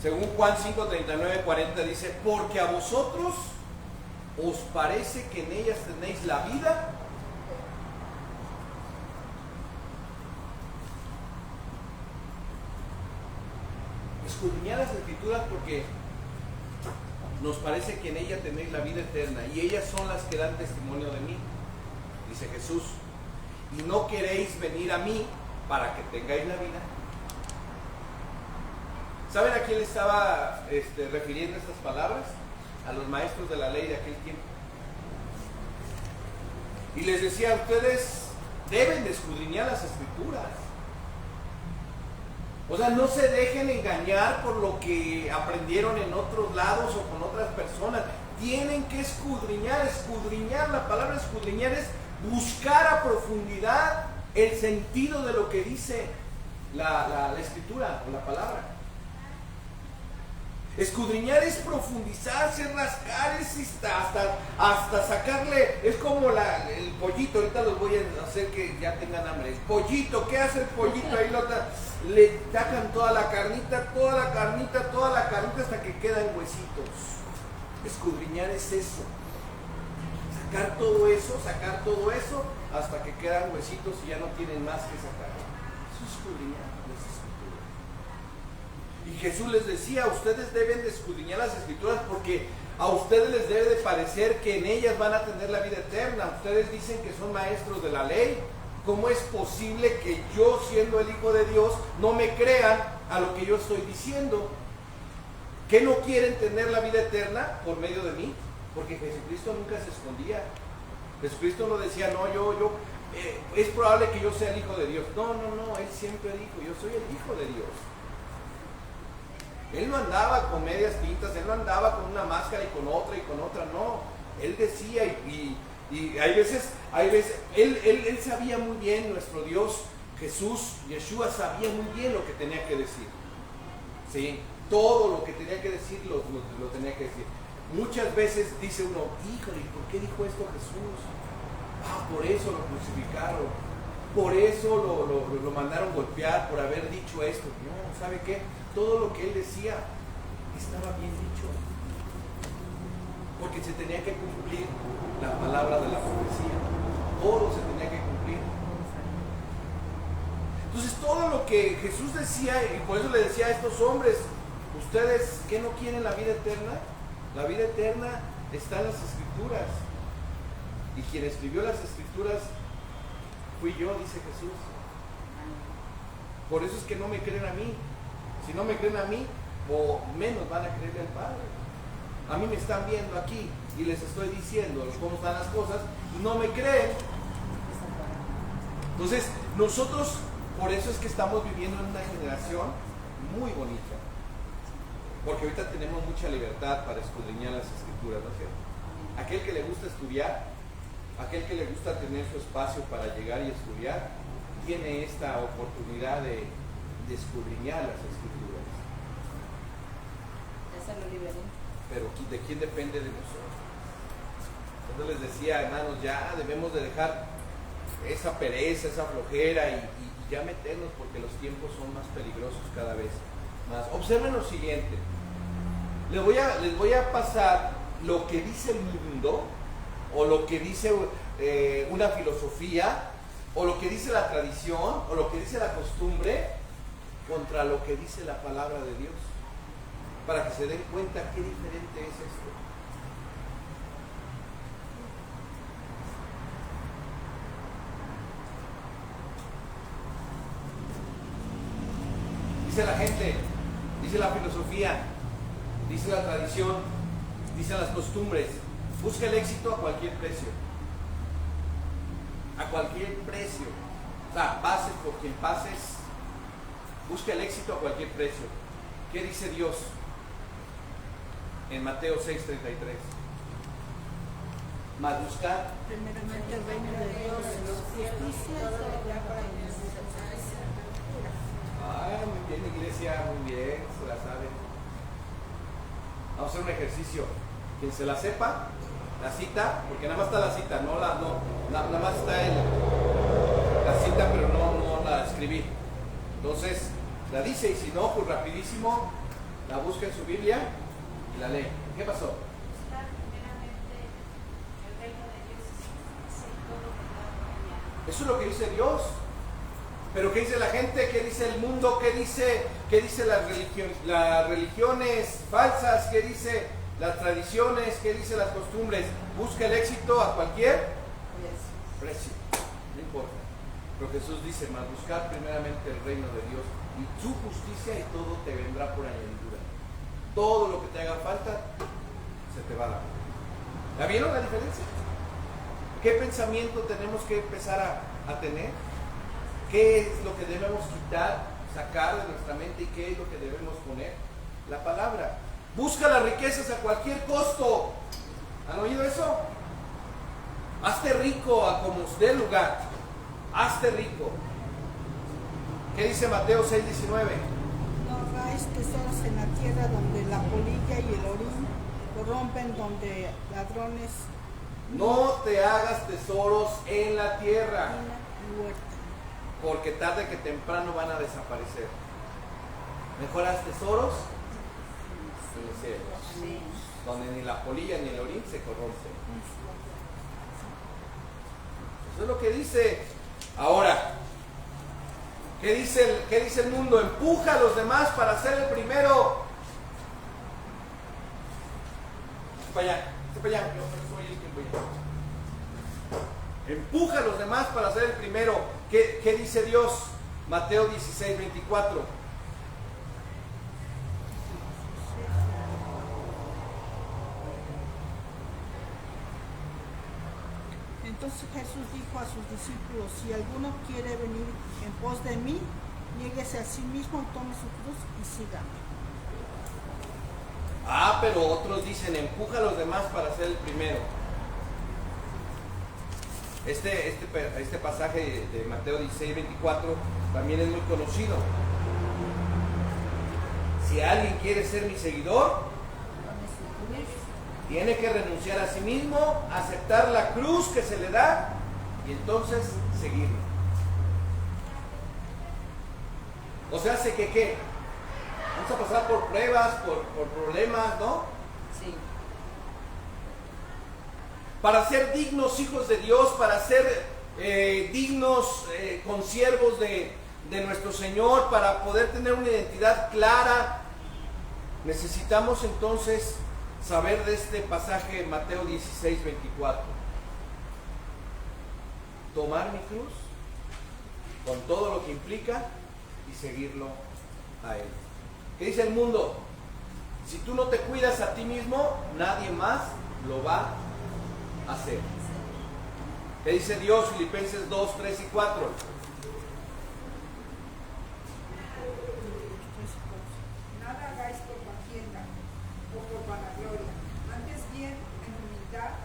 según Juan 5:39-40 dice: porque a vosotros os parece que en ellas tenéis la vida, escudriñar las Escrituras porque nos parece que en ella tenéis la vida eterna y ellas son las que dan testimonio de mí, dice Jesús, y no queréis venir a mí para que tengáis la vida. ¿Saben a quién le estaba refiriendo estas palabras? A los maestros de la ley de aquel tiempo. Y les decía: ustedes deben de escudriñar las Escrituras. O sea, no se dejen engañar por lo que aprendieron en otros lados o con otras personas. Tienen que escudriñar. La palabra escudriñar es buscar a profundidad el sentido de lo que dice la Escritura o la palabra. Escudriñar es profundizarse, es rascar, es hasta sacarle. Es como el pollito. Ahorita los voy a hacer que ya tengan hambre. El pollito, ¿qué hace el pollito? Ahí le sacan toda la carnita hasta que quedan huesitos. Escudriñar es eso. Sacar todo eso hasta que quedan huesitos y ya no tienen más que sacar. Eso es escudriñar las Escrituras. Y Jesús les decía: ustedes deben de escudriñar las Escrituras porque a ustedes les debe de parecer que en ellas van a tener la vida eterna. Ustedes dicen que son maestros de la ley. ¿Cómo es posible que yo, siendo el Hijo de Dios, no me crean a lo que yo estoy diciendo? ¿Que no quieren tener la vida eterna por medio de mí? Porque Jesucristo nunca se escondía. Jesucristo no decía: no, es probable que yo sea el Hijo de Dios. No, Él siempre dijo: yo soy el Hijo de Dios. Él no andaba con medias tintas, Él no andaba con una máscara y con otra, no. Él decía y hay veces, él sabía muy bien, nuestro Dios, Jesús, Yeshua, sabía muy bien lo que tenía que decir. ¿Sí? Todo lo que tenía que decir lo tenía que decir. Muchas veces dice uno: híjole, ¿por qué dijo esto Jesús? Por eso lo crucificaron, por eso lo mandaron golpear, por haber dicho esto. No, ¿sabe qué? Todo lo que él decía estaba bien dicho. porque se tenía que cumplir la palabra de la profecía. Todo se tenía que cumplir. Entonces todo lo que Jesús decía, y por eso le decía a estos hombres, ustedes que no quieren la vida eterna, la vida eterna está en las Escrituras. Y quien escribió las Escrituras fui yo, dice Jesús. Por eso es que no me creen a mí. Si no me creen a mí, o menos van a creerle al Padre. A mí me están viendo aquí y les estoy diciendo cómo están las cosas y no me creen. Entonces, nosotros, por eso es que estamos viviendo en una generación muy bonita. Porque ahorita tenemos mucha libertad para escudriñar las Escrituras, ¿no es cierto? Aquel que le gusta estudiar, aquel que le gusta tener su espacio para llegar y estudiar, tiene esta oportunidad de escudriñar las Escrituras. Esa es la libertad. Pero ¿de quién depende de nosotros? Cuando les decía, hermanos, ya debemos de dejar esa pereza, esa flojera y ya meternos, porque los tiempos son más peligrosos cada vez más. Observen lo siguiente. Les voy a pasar lo que dice el mundo, o lo que dice una filosofía, o lo que dice la tradición, o lo que dice la costumbre, contra lo que dice la palabra de Dios, para que se den cuenta qué diferente es esto. Dice la gente, dice la filosofía, dice la tradición, dicen las costumbres, busca el éxito a cualquier precio. A cualquier precio. O sea, pases por quien pases, busca el éxito a cualquier precio. ¿Qué dice Dios en Mateo 6:33? Mas buscar Primeramente el reino de Dios, justicia, muy bien, iglesia, muy bien, se la sabe. Vamos a hacer un ejercicio. Quien se la sepa, la cita, porque nada más está la cita, nada más está la cita, pero no la escribí. Entonces, la dice, y si no, pues rapidísimo, la busca en su Biblia y la lee. ¿Qué pasó? Buscar primeramente el reino de Dios y todo vendrá por añadidura. Eso es lo que dice Dios. Pero ¿qué dice la gente? ¿Qué dice el mundo? ¿Qué dice las religiones falsas? ¿Qué dice las tradiciones? ¿Qué dice las costumbres? Busca el éxito a cualquier precio. No importa. Pero Jesús dice, mas buscar primeramente el reino de Dios y su justicia, y todo te vendrá por añadidura. Todo lo que te haga falta se te va a dar. ¿Ya vieron la diferencia? ¿Qué pensamiento tenemos que empezar a tener? ¿Qué es lo que debemos quitar, sacar de nuestra mente, y qué es lo que debemos poner? La palabra. Busca las riquezas a cualquier costo. ¿Han oído eso? Hazte rico a como os dé lugar. Hazte rico. ¿Qué dice Mateo 6:19? No hagáis tesoros en la tierra donde la polilla y el orín corrompen, donde ladrones No te hagas tesoros en la tierra, y huerta. porque tarde que temprano van a desaparecer. Mejor haz tesoros en el cielo, donde ni la polilla ni el orín se corrompen. Eso es lo que dice. Ahora, ¿qué dice el mundo? Empuja a los demás para ser el primero. Para allá, yo soy el que voy allá. Empuja a los demás para ser el primero. ¿Qué dice Dios? Mateo 16:24. Entonces Jesús dijo a sus discípulos: si alguno quiere venir en pos de mí, niéguese a sí mismo y tome su cruz y sígame. Pero otros dicen, empuja a los demás para ser el primero. Este pasaje de Mateo 16:24 también es muy conocido. Si alguien quiere ser mi seguidor, tiene que renunciar a sí mismo, aceptar la cruz que se le da y entonces seguirlo. O sea, hace que ¿qué? Vamos a pasar por pruebas, por problemas, ¿no? Sí. para ser dignos hijos de Dios, para ser dignos consiervos de nuestro Señor, para poder tener una identidad clara, necesitamos entonces saber de este pasaje en Mateo 16, 24. Tomar mi cruz con todo lo que implica y seguirlo a Él. ¿Qué dice el mundo? Si tú no te cuidas a ti mismo, nadie más lo va a hacer. ¿Qué dice Dios? Filipenses 2, 3 y 4. Nada hagáis por contienda o por vanagloria, antes bien en humildad,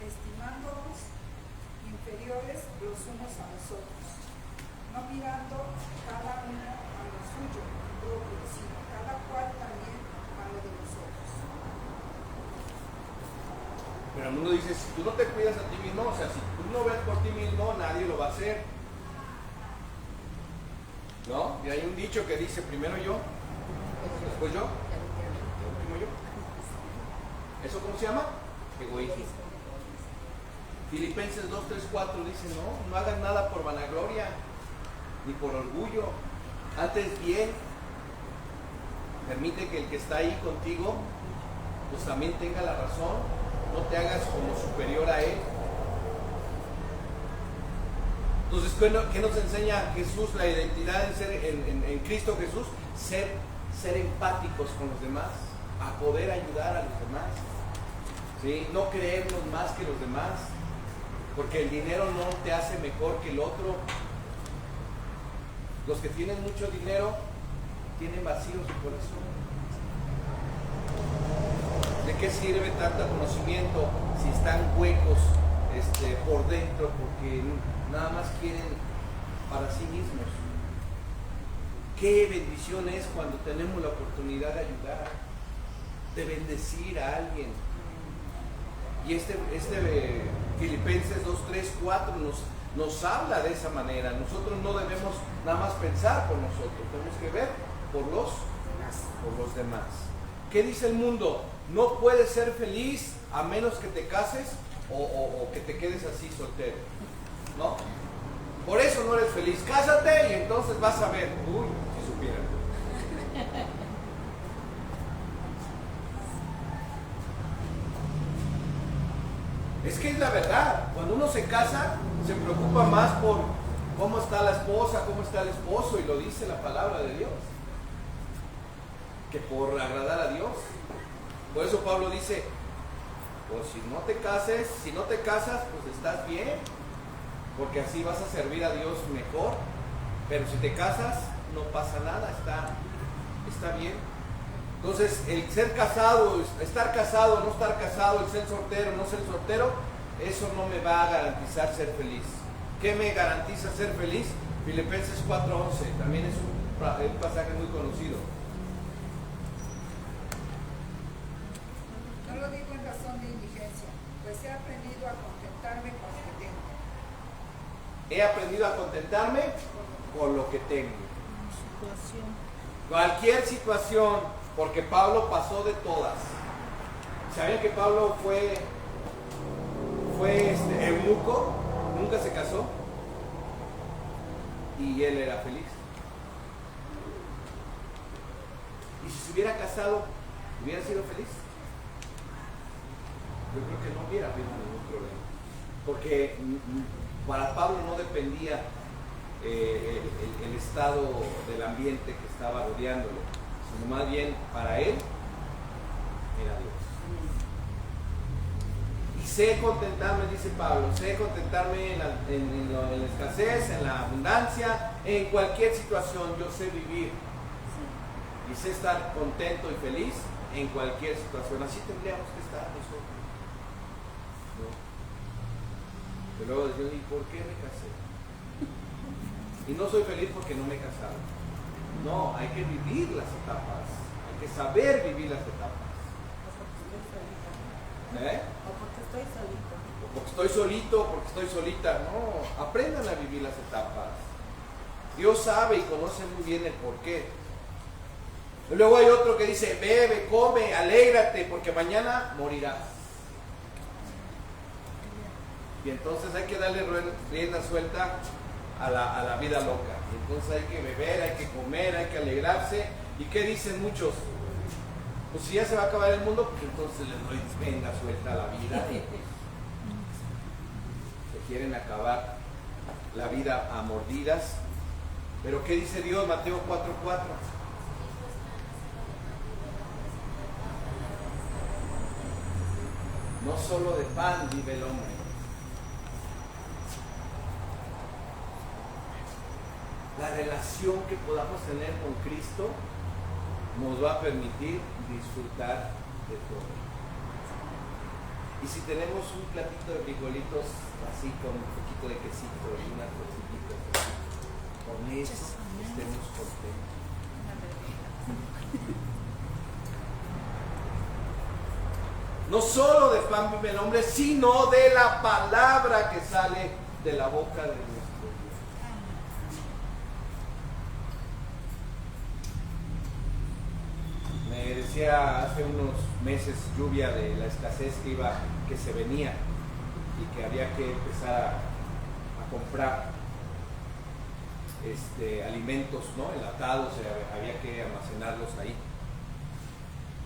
estimándonos inferiores los unos a los otros, no mirando cada uno a lo suyo propio, sino cada cual también a lo de los otros. Pero el mundo dice, si tú no te cuidas a ti mismo, o sea, si tú no ves por ti mismo, nadie lo va a hacer. ¿No? Y hay un dicho que dice, primero yo, después yo, último yo. ¿Eso cómo se llama? Egoísmo. Filipenses 2, 3, 4 dice, no hagan nada por vanagloria, ni por orgullo. Antes bien, permite que el que está ahí contigo, pues también tenga la razón. No te hagas como superior a él. Entonces, ¿qué nos enseña Jesús? La identidad en Cristo Jesús, ser empáticos con los demás, a poder ayudar a los demás, ¿sí? No creernos más que los demás, porque el dinero no te hace mejor que el otro. Los que tienen mucho dinero tienen vacío su corazón. ¿De qué sirve tanto conocimiento si están huecos por dentro, porque nada más quieren para sí mismos? Qué bendición es cuando tenemos la oportunidad de ayudar, de bendecir a alguien. Y Filipenses 2, 3, 4 nos habla de esa manera. Nosotros no debemos nada más pensar por nosotros, tenemos que ver por los demás. ¿Qué dice el mundo? No puedes ser feliz a menos que te cases o que te quedes así soltero, ¿no? Por eso no eres feliz. Cásate y entonces vas a ver. Uy, si supieran. Es que es la verdad. Cuando uno se casa, se preocupa más por cómo está la esposa, cómo está el esposo, y lo dice la palabra de Dios, que por agradar a Dios. Por eso Pablo dice, pues si no te casas, pues estás bien, porque así vas a servir a Dios mejor. Pero si te casas, no pasa nada, está bien. Entonces, el ser casado, estar casado, no estar casado, el ser soltero, no ser soltero, eso no me va a garantizar ser feliz. ¿Qué me garantiza ser feliz? Filipenses 4:11, también es un pasaje muy conocido. No lo digo en razón de indigencia, pues he aprendido a contentarme con lo que tengo. He aprendido a contentarme con lo que tengo. Situación. Cualquier situación, porque Pablo pasó de todas. ¿Sabían que Pablo fue eunuco? Nunca se casó. Y él era feliz. Y si se hubiera casado, ¿hubiera sido feliz? Yo creo que no hubiera habido ningún problema. Porque para Pablo no dependía el estado del ambiente que estaba rodeándolo, sino más bien para él era Dios. Y sé contentarme, dice Pablo, sé contentarme en la escasez, en la abundancia, en cualquier situación. Yo sé vivir y sé estar contento y feliz en cualquier situación. Así tendríamos que estar nosotros, ¿no? Pero luego decimos, ¿y por qué me casé? Y no soy feliz porque no me he casado. No, hay que vivir las etapas, hay que saber vivir las etapas. O porque estoy solito. O porque estoy solito, porque estoy solita. No, aprendan a vivir las etapas. Dios sabe y conoce muy bien el porqué. Y luego hay otro que dice, bebe, come, alégrate, porque mañana morirás. Y entonces hay que darle rienda suelta a la vida loca. Y entonces hay que beber, hay que comer, hay que alegrarse. ¿Y qué dicen muchos? Pues si ya se va a acabar el mundo, pues entonces les doy rienda suelta a la vida. Se quieren acabar la vida a mordidas. Pero ¿qué dice Dios? Mateo 4:4. No solo de pan vive el hombre. La relación que podamos tener con Cristo nos va a permitir disfrutar de todo. Y si tenemos un platito de frijolitos así con un poquito de quesito y unas tortillitas así, con eso estemos contentos. No solo de pan vive el hombre, sino de la palabra que sale de la boca de nuestro Dios. Me decía hace unos meses Lluvia de la escasez que se venía y que había que empezar a comprar alimentos, ¿no? Enlatados, había que almacenarlos ahí.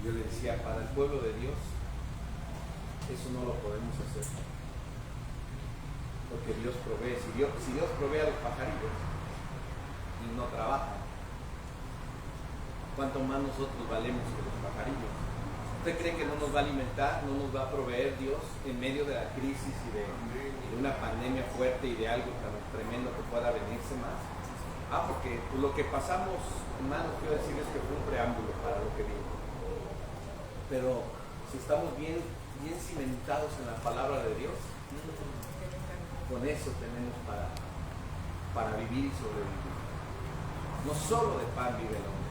Yo le decía, para el pueblo de Dios, eso no lo podemos hacer. Porque Dios provee. Si Dios provee a los pajarillos y no trabajan, ¿cuánto más nosotros valemos que los pajarillos? ¿Usted cree que no nos va a alimentar, no nos va a proveer Dios en medio de la crisis y de una pandemia fuerte y de algo tan tremendo que pueda venirse más? Porque lo que pasamos, hermanos, quiero decirles que fue un preámbulo para lo que vino. Pero si estamos bien cimentados en la palabra de Dios, con eso tenemos para vivir y sobrevivir. No solo de pan vive el hombre.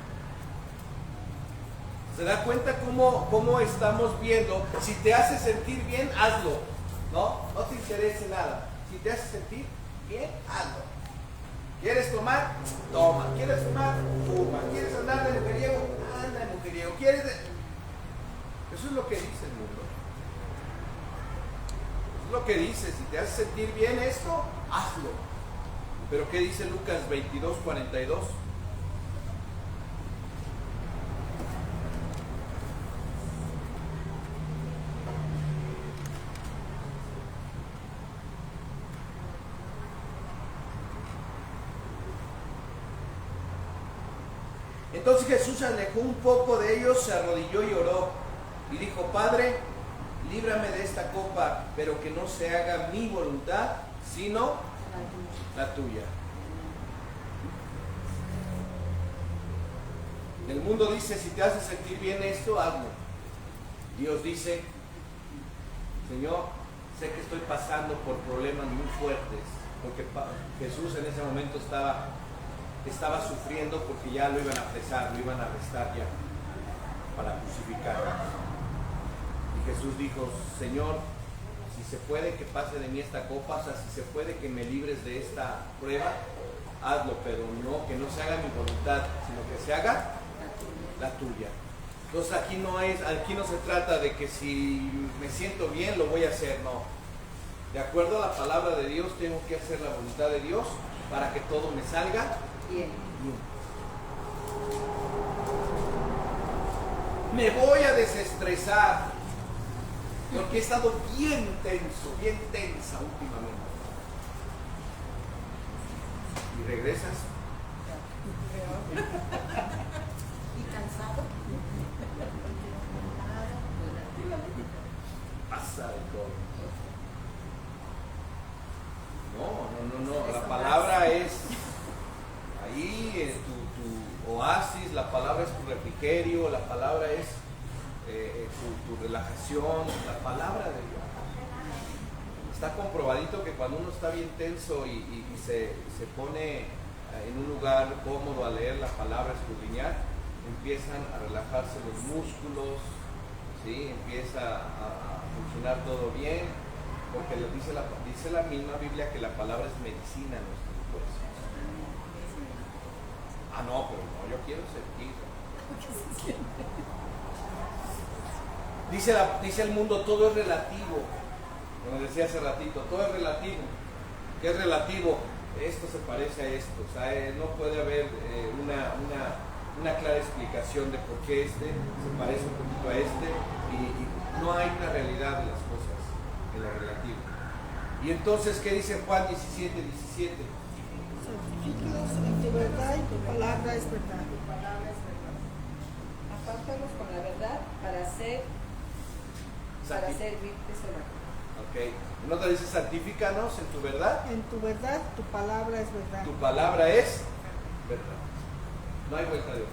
¿Se da cuenta cómo estamos viendo? Si te hace sentir bien, hazlo. No te interese nada. Si te hace sentir bien, hazlo. ¿Quieres tomar? Toma. ¿Quieres fumar? Fuma. ¿Quieres andar de mujeriego? Anda de mujeriego. Eso es lo que dice el mundo. Eso es lo que dice. Si te hace sentir bien esto, hazlo. Pero ¿qué dice Lucas 22:42? Entonces Jesús se alejó un poco de ellos, se arrodilló y oró. Y dijo, Padre, líbrame de esta copa, pero que no se haga mi voluntad, sino la tuya. El mundo dice, si te hace sentir bien esto, hazlo. Dios dice, Señor, sé que estoy pasando por problemas muy fuertes, porque Jesús en ese momento estaba sufriendo porque ya lo iban a apresar, lo iban a arrestar ya para crucificarlo. Y Jesús dijo, Señor, si se puede que pase de mí esta copa, o sea, si se puede que me libres de esta prueba, hazlo, pero no, que no se haga mi voluntad, sino que se haga la tuya. Entonces aquí no se trata de que si me siento bien lo voy a hacer, no. De acuerdo a la palabra de Dios, tengo que hacer la voluntad de Dios para que todo me salga bien. Me voy a desestresar porque he estado bien tensa últimamente. Y regresas Y cansado. pasa de todo. No. La palabra es ahí, tu oasis, la palabra es tu refrigerio, la palabra es tu relajación, la palabra de Dios. Está comprobadito que cuando uno está bien tenso y se pone en un lugar cómodo a leer la palabra, a escudriñar, empiezan a relajarse los músculos, ¿sí? Empieza a funcionar todo bien, porque dice la misma Biblia que la palabra es medicina en nuestros cuerpos. No, pero no, yo quiero sentir. Dice el mundo, todo es relativo. Como decía hace ratito, todo es relativo. ¿Qué es relativo? Esto se parece a esto. O sea, no puede haber una clara explicación de por qué este se parece un poquito a este. Y no hay una realidad de las cosas en lo relativo. Y entonces, ¿qué dice Juan 17:17? Santifícalos en tu verdad y tu palabra es verdad. Tu palabra es verdad. Apártalos con la verdad para servirte solamente. Ok. ¿No te dice santifícanos en tu verdad? En tu verdad, tu palabra es verdad. Tu palabra es verdad. No hay vuelta de hoja.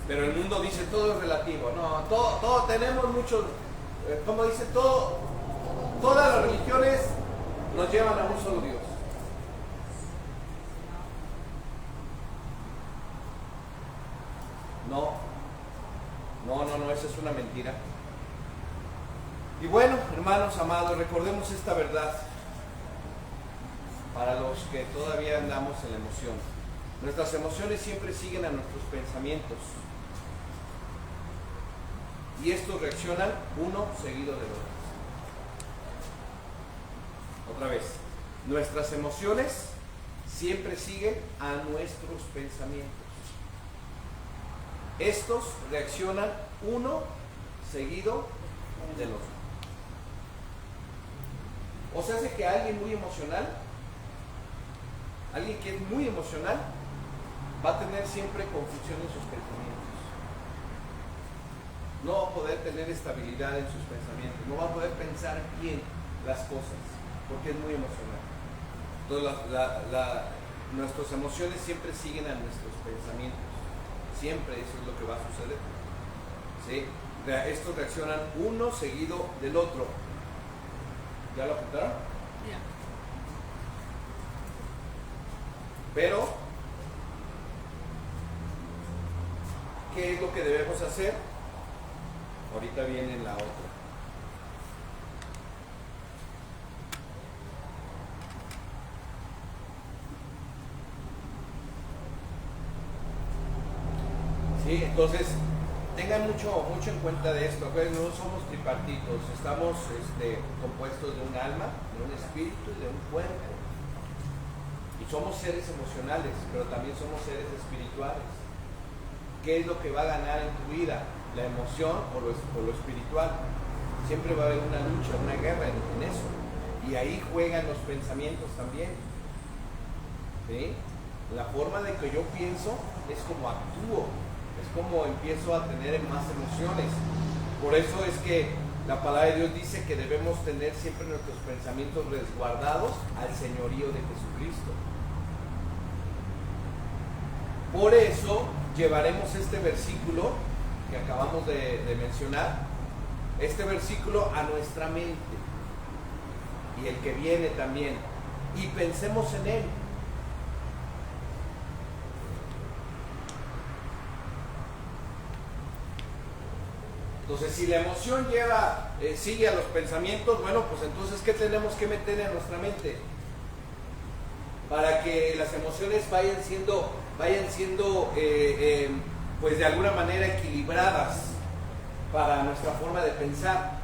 Pero el mundo dice todo es relativo. No, todo tenemos muchos, como dice, todas las religiones nos llevan a un solo Dios. No, esa es una mentira. Y bueno, hermanos amados, recordemos esta verdad para los que todavía andamos en la emoción. Nuestras emociones siempre siguen a nuestros pensamientos. Y estos reaccionan uno seguido del otro. Otra vez, nuestras emociones siempre siguen a nuestros pensamientos. Estos reaccionan uno seguido del otro. O sea, hace que alguien muy emocional, alguien que es muy emocional, va a tener siempre confusión en sus pensamientos. No va a poder tener estabilidad en sus pensamientos, no va a poder pensar bien las cosas, porque es muy emocional. Entonces nuestras emociones siempre siguen a nuestros pensamientos, siempre eso es lo que va a suceder. ¿Sí? Estos reaccionan uno seguido del otro. ¿Ya lo apuntaron? Ya. Pero, ¿qué es lo que debemos hacer? Ahorita viene la otra. Sí, entonces tengan mucho en cuenta de esto. No somos tripartitos, estamos compuestos de un alma, de un espíritu y de un cuerpo. Y somos seres emocionales, pero también somos seres espirituales. ¿Qué es lo que va a ganar en tu vida? ¿La emoción o lo espiritual? Siempre va a haber una lucha, una guerra en eso. Y ahí juegan los pensamientos también. ¿Sí? La forma de que yo pienso es como actúo, es como empiezo a tener más emociones. Por eso es que la palabra de Dios dice que debemos tener siempre nuestros pensamientos resguardados al señorío de Jesucristo. Por eso llevaremos este versículo que acabamos de mencionar, este versículo a nuestra mente y el que viene también, y pensemos en él. Entonces, si la emoción sigue a los pensamientos, bueno, pues entonces, ¿qué tenemos que meter en nuestra mente? Para que las emociones vayan siendo pues de alguna manera equilibradas para nuestra forma de pensar.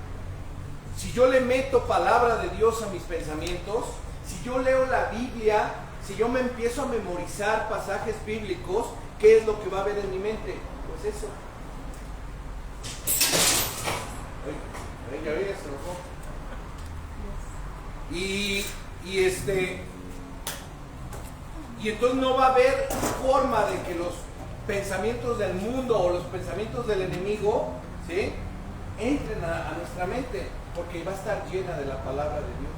Si yo le meto palabra de Dios a mis pensamientos, si yo leo la Biblia, si yo me empiezo a memorizar pasajes bíblicos, ¿qué es lo que va a haber en mi mente? Pues eso. Ya vi, se enojó. Y entonces no va a haber forma de que los pensamientos del mundo o los pensamientos del enemigo, ¿sí?, entren a nuestra mente, porque va a estar llena de la palabra de Dios.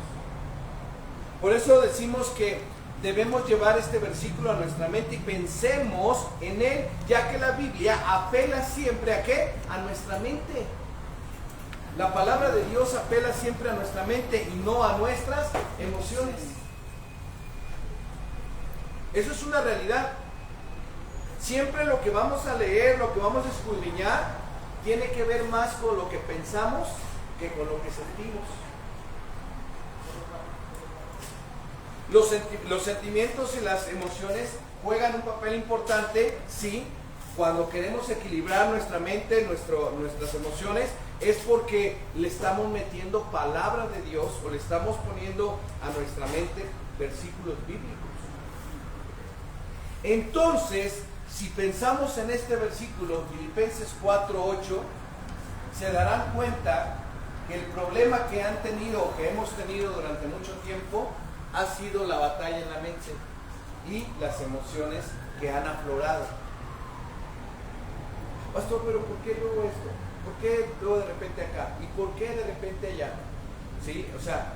Por eso decimos que debemos llevar este versículo a nuestra mente y pensemos en él, ya que la Biblia apela siempre ¿a qué? A nuestra mente. La palabra de Dios apela siempre a nuestra mente y no a nuestras emociones. Eso es una realidad. Siempre lo que vamos a leer, lo que vamos a escudriñar, tiene que ver más con lo que pensamos que con lo que sentimos. Los sentimientos y las emociones juegan un papel importante, sí, cuando queremos equilibrar nuestra mente, nuestras emociones, es porque le estamos metiendo palabra de Dios o le estamos poniendo a nuestra mente versículos bíblicos. Entonces, si pensamos en este versículo, Filipenses 4:8, se darán cuenta que el problema que han tenido, que hemos tenido durante mucho tiempo, ha sido la batalla en la mente y las emociones que han aflorado. Pastor, pero ¿por qué luego esto? ¿Por qué luego de repente acá? ¿Y por qué de repente allá? ¿Sí? O sea,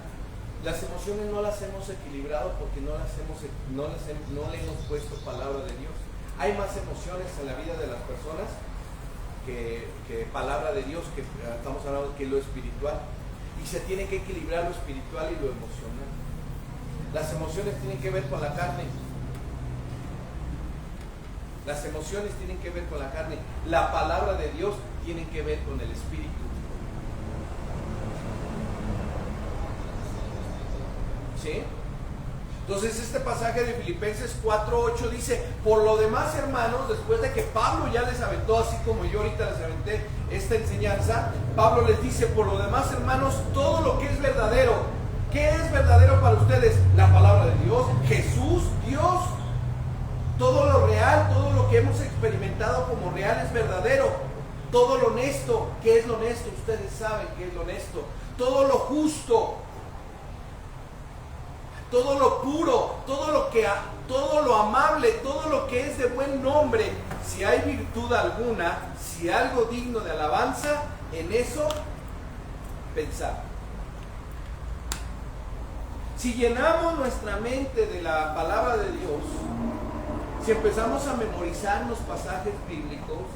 las emociones no las hemos equilibrado porque no le hemos puesto palabra de Dios. Hay más emociones en la vida de las personas que palabra de Dios, que estamos hablando que lo espiritual. Y se tiene que equilibrar lo espiritual y lo emocional. Las emociones tienen que ver con la carne. Las emociones tienen que ver con la carne. La palabra de Dios tiene que ver con el espíritu. ¿Sí? Entonces este pasaje de Filipenses 4:8 dice: por lo demás, hermanos, después de que Pablo ya les aventó, así como yo ahorita les aventé esta enseñanza, Pablo les dice: por lo demás, hermanos, todo lo que es verdadero. ¿Qué es verdadero para ustedes? La palabra de Dios, Jesús, Dios. Todo lo real, todo lo que hemos experimentado como real es verdadero. Todo lo honesto. ¿Qué es lo honesto? Ustedes saben qué es lo honesto. Todo lo justo, todo lo puro, todo lo amable, todo lo que es de buen nombre. Si hay virtud alguna, si algo digno de alabanza, en eso pensar. Si llenamos nuestra mente de la palabra de Dios, si empezamos a memorizar los pasajes bíblicos,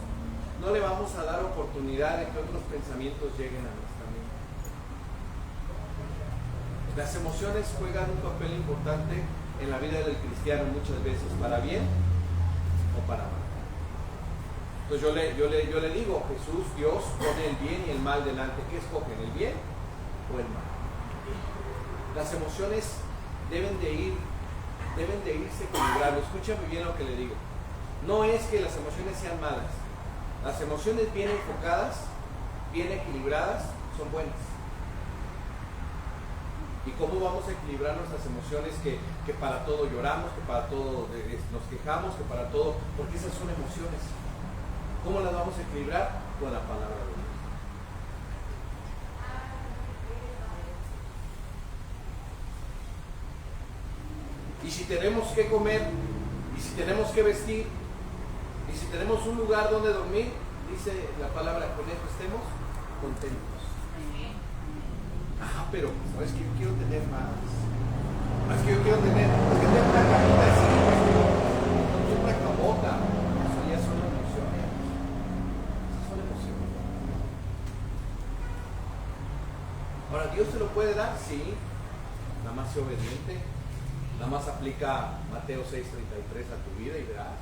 no le vamos a dar oportunidad de que otros pensamientos lleguen a nuestra mente. Las emociones juegan un papel importante en la vida del cristiano muchas veces, para bien o para mal. Entonces yo le digo: Jesús, Dios, pone el bien y el mal delante. ¿Qué escogen, el bien o el mal? Las emociones deben de irse equilibrando. Escúchame bien lo que le digo. No es que las emociones sean malas. Las emociones bien enfocadas, bien equilibradas, son buenas. ¿Y cómo vamos a equilibrar nuestras emociones que para todo lloramos, que para todo nos quejamos, que para todo? Porque esas son emociones. ¿Cómo las vamos a equilibrar? Con la palabra de Dios. Y si tenemos que comer, y si tenemos que vestir, y si tenemos un lugar donde dormir, dice la palabra: con esto estemos contentos. Pero sabes que yo quiero tener más. Es que yo quiero tener, es que tengo una camita así, tengo una cabota. Eso ya son emociones. Esas son emociones. Ahora, ¿Dios te lo puede dar? Sí. Nada más sé obediente. Nada más aplica Mateo 6:33 a tu vida y verás.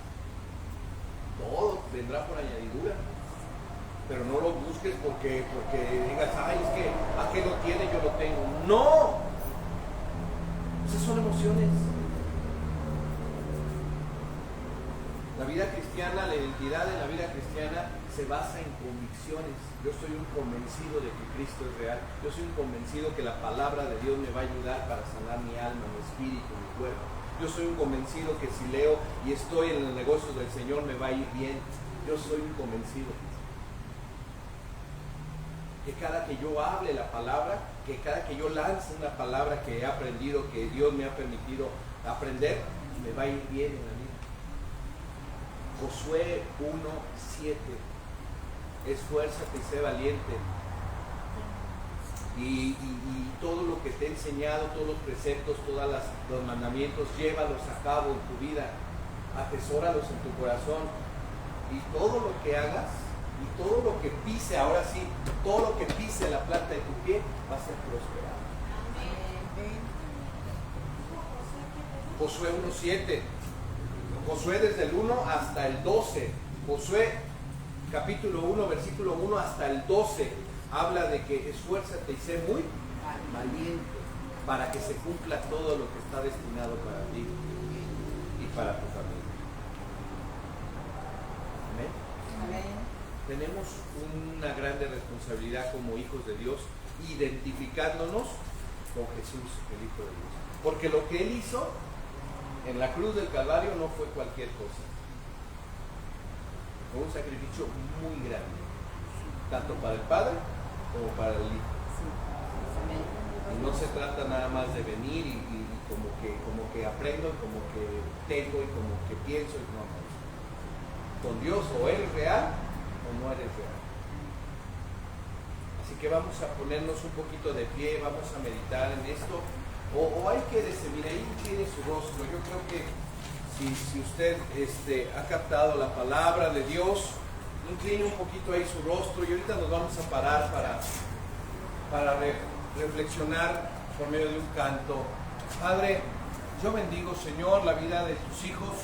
Todo vendrá por añadidura. Pero no lo busques porque digas: ay, es que aquel lo tiene, yo lo tengo. No. Esas son emociones. La vida cristiana, la identidad de la vida cristiana se basa en convicciones. Yo soy un convencido de que Cristo es real. Yo soy un convencido que la palabra de Dios me va a ayudar para sanar mi alma, mi espíritu, mi cuerpo. Yo soy un convencido que si leo y estoy en los negocios del Señor me va a ir bien. Yo soy un convencido. Que cada que yo hable la palabra, que cada que yo lance una palabra que he aprendido, que Dios me ha permitido aprender, me va a ir bien en la vida. Josué 1:7: esfuérzate y sé valiente. Y todo lo que te he enseñado, todos los preceptos, todos los mandamientos, llévalos a cabo en tu vida, atesóralos en tu corazón, y todo lo que hagas, y todo lo que pise, ahora sí, todo lo que pise la planta de tu pie va a ser prosperado. Josué 1:7. Josué desde el 1 hasta el 12. Josué capítulo 1, versículo 1 hasta el 12 habla de que esfuérzate y sé muy valiente para que se cumpla todo lo que está destinado para ti y para tu familia. Amén. Amén. tenemos una grande responsabilidad como hijos de Dios, identificándonos con Jesús, el Hijo de Dios. Porque lo que Él hizo en la cruz del Calvario no fue cualquier cosa. Fue un sacrificio muy grande, tanto para el Padre como para el Hijo. Y no se trata nada más de venir y como que aprendo, como que tengo y como que pienso. No. Con Dios o eres real o no eres real. Así que vamos a ponernos un poquito de pie, vamos a meditar en esto. O hay que mira, ahí tiene su rostro. Yo creo que si usted ha captado la palabra de Dios, incline un poquito ahí su rostro y ahorita nos vamos a parar para reflexionar por medio de un canto. Padre, yo bendigo, Señor, la vida de tus hijos,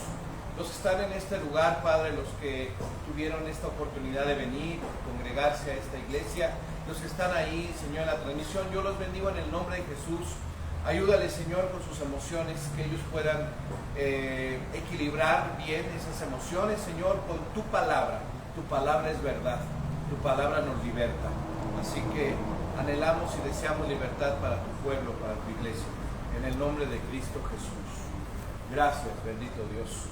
los que están en este lugar, Padre, los que tuvieron esta oportunidad de venir, congregarse a esta iglesia, los que están ahí, Señor, en la transmisión, yo los bendigo en el nombre de Jesús. Ayúdale, Señor, con sus emociones, que ellos puedan equilibrar bien esas emociones, Señor, con tu palabra. Tu palabra es verdad, tu palabra nos liberta. Así que anhelamos y deseamos libertad para tu pueblo, para tu iglesia. En el nombre de Cristo Jesús. Gracias, bendito Dios.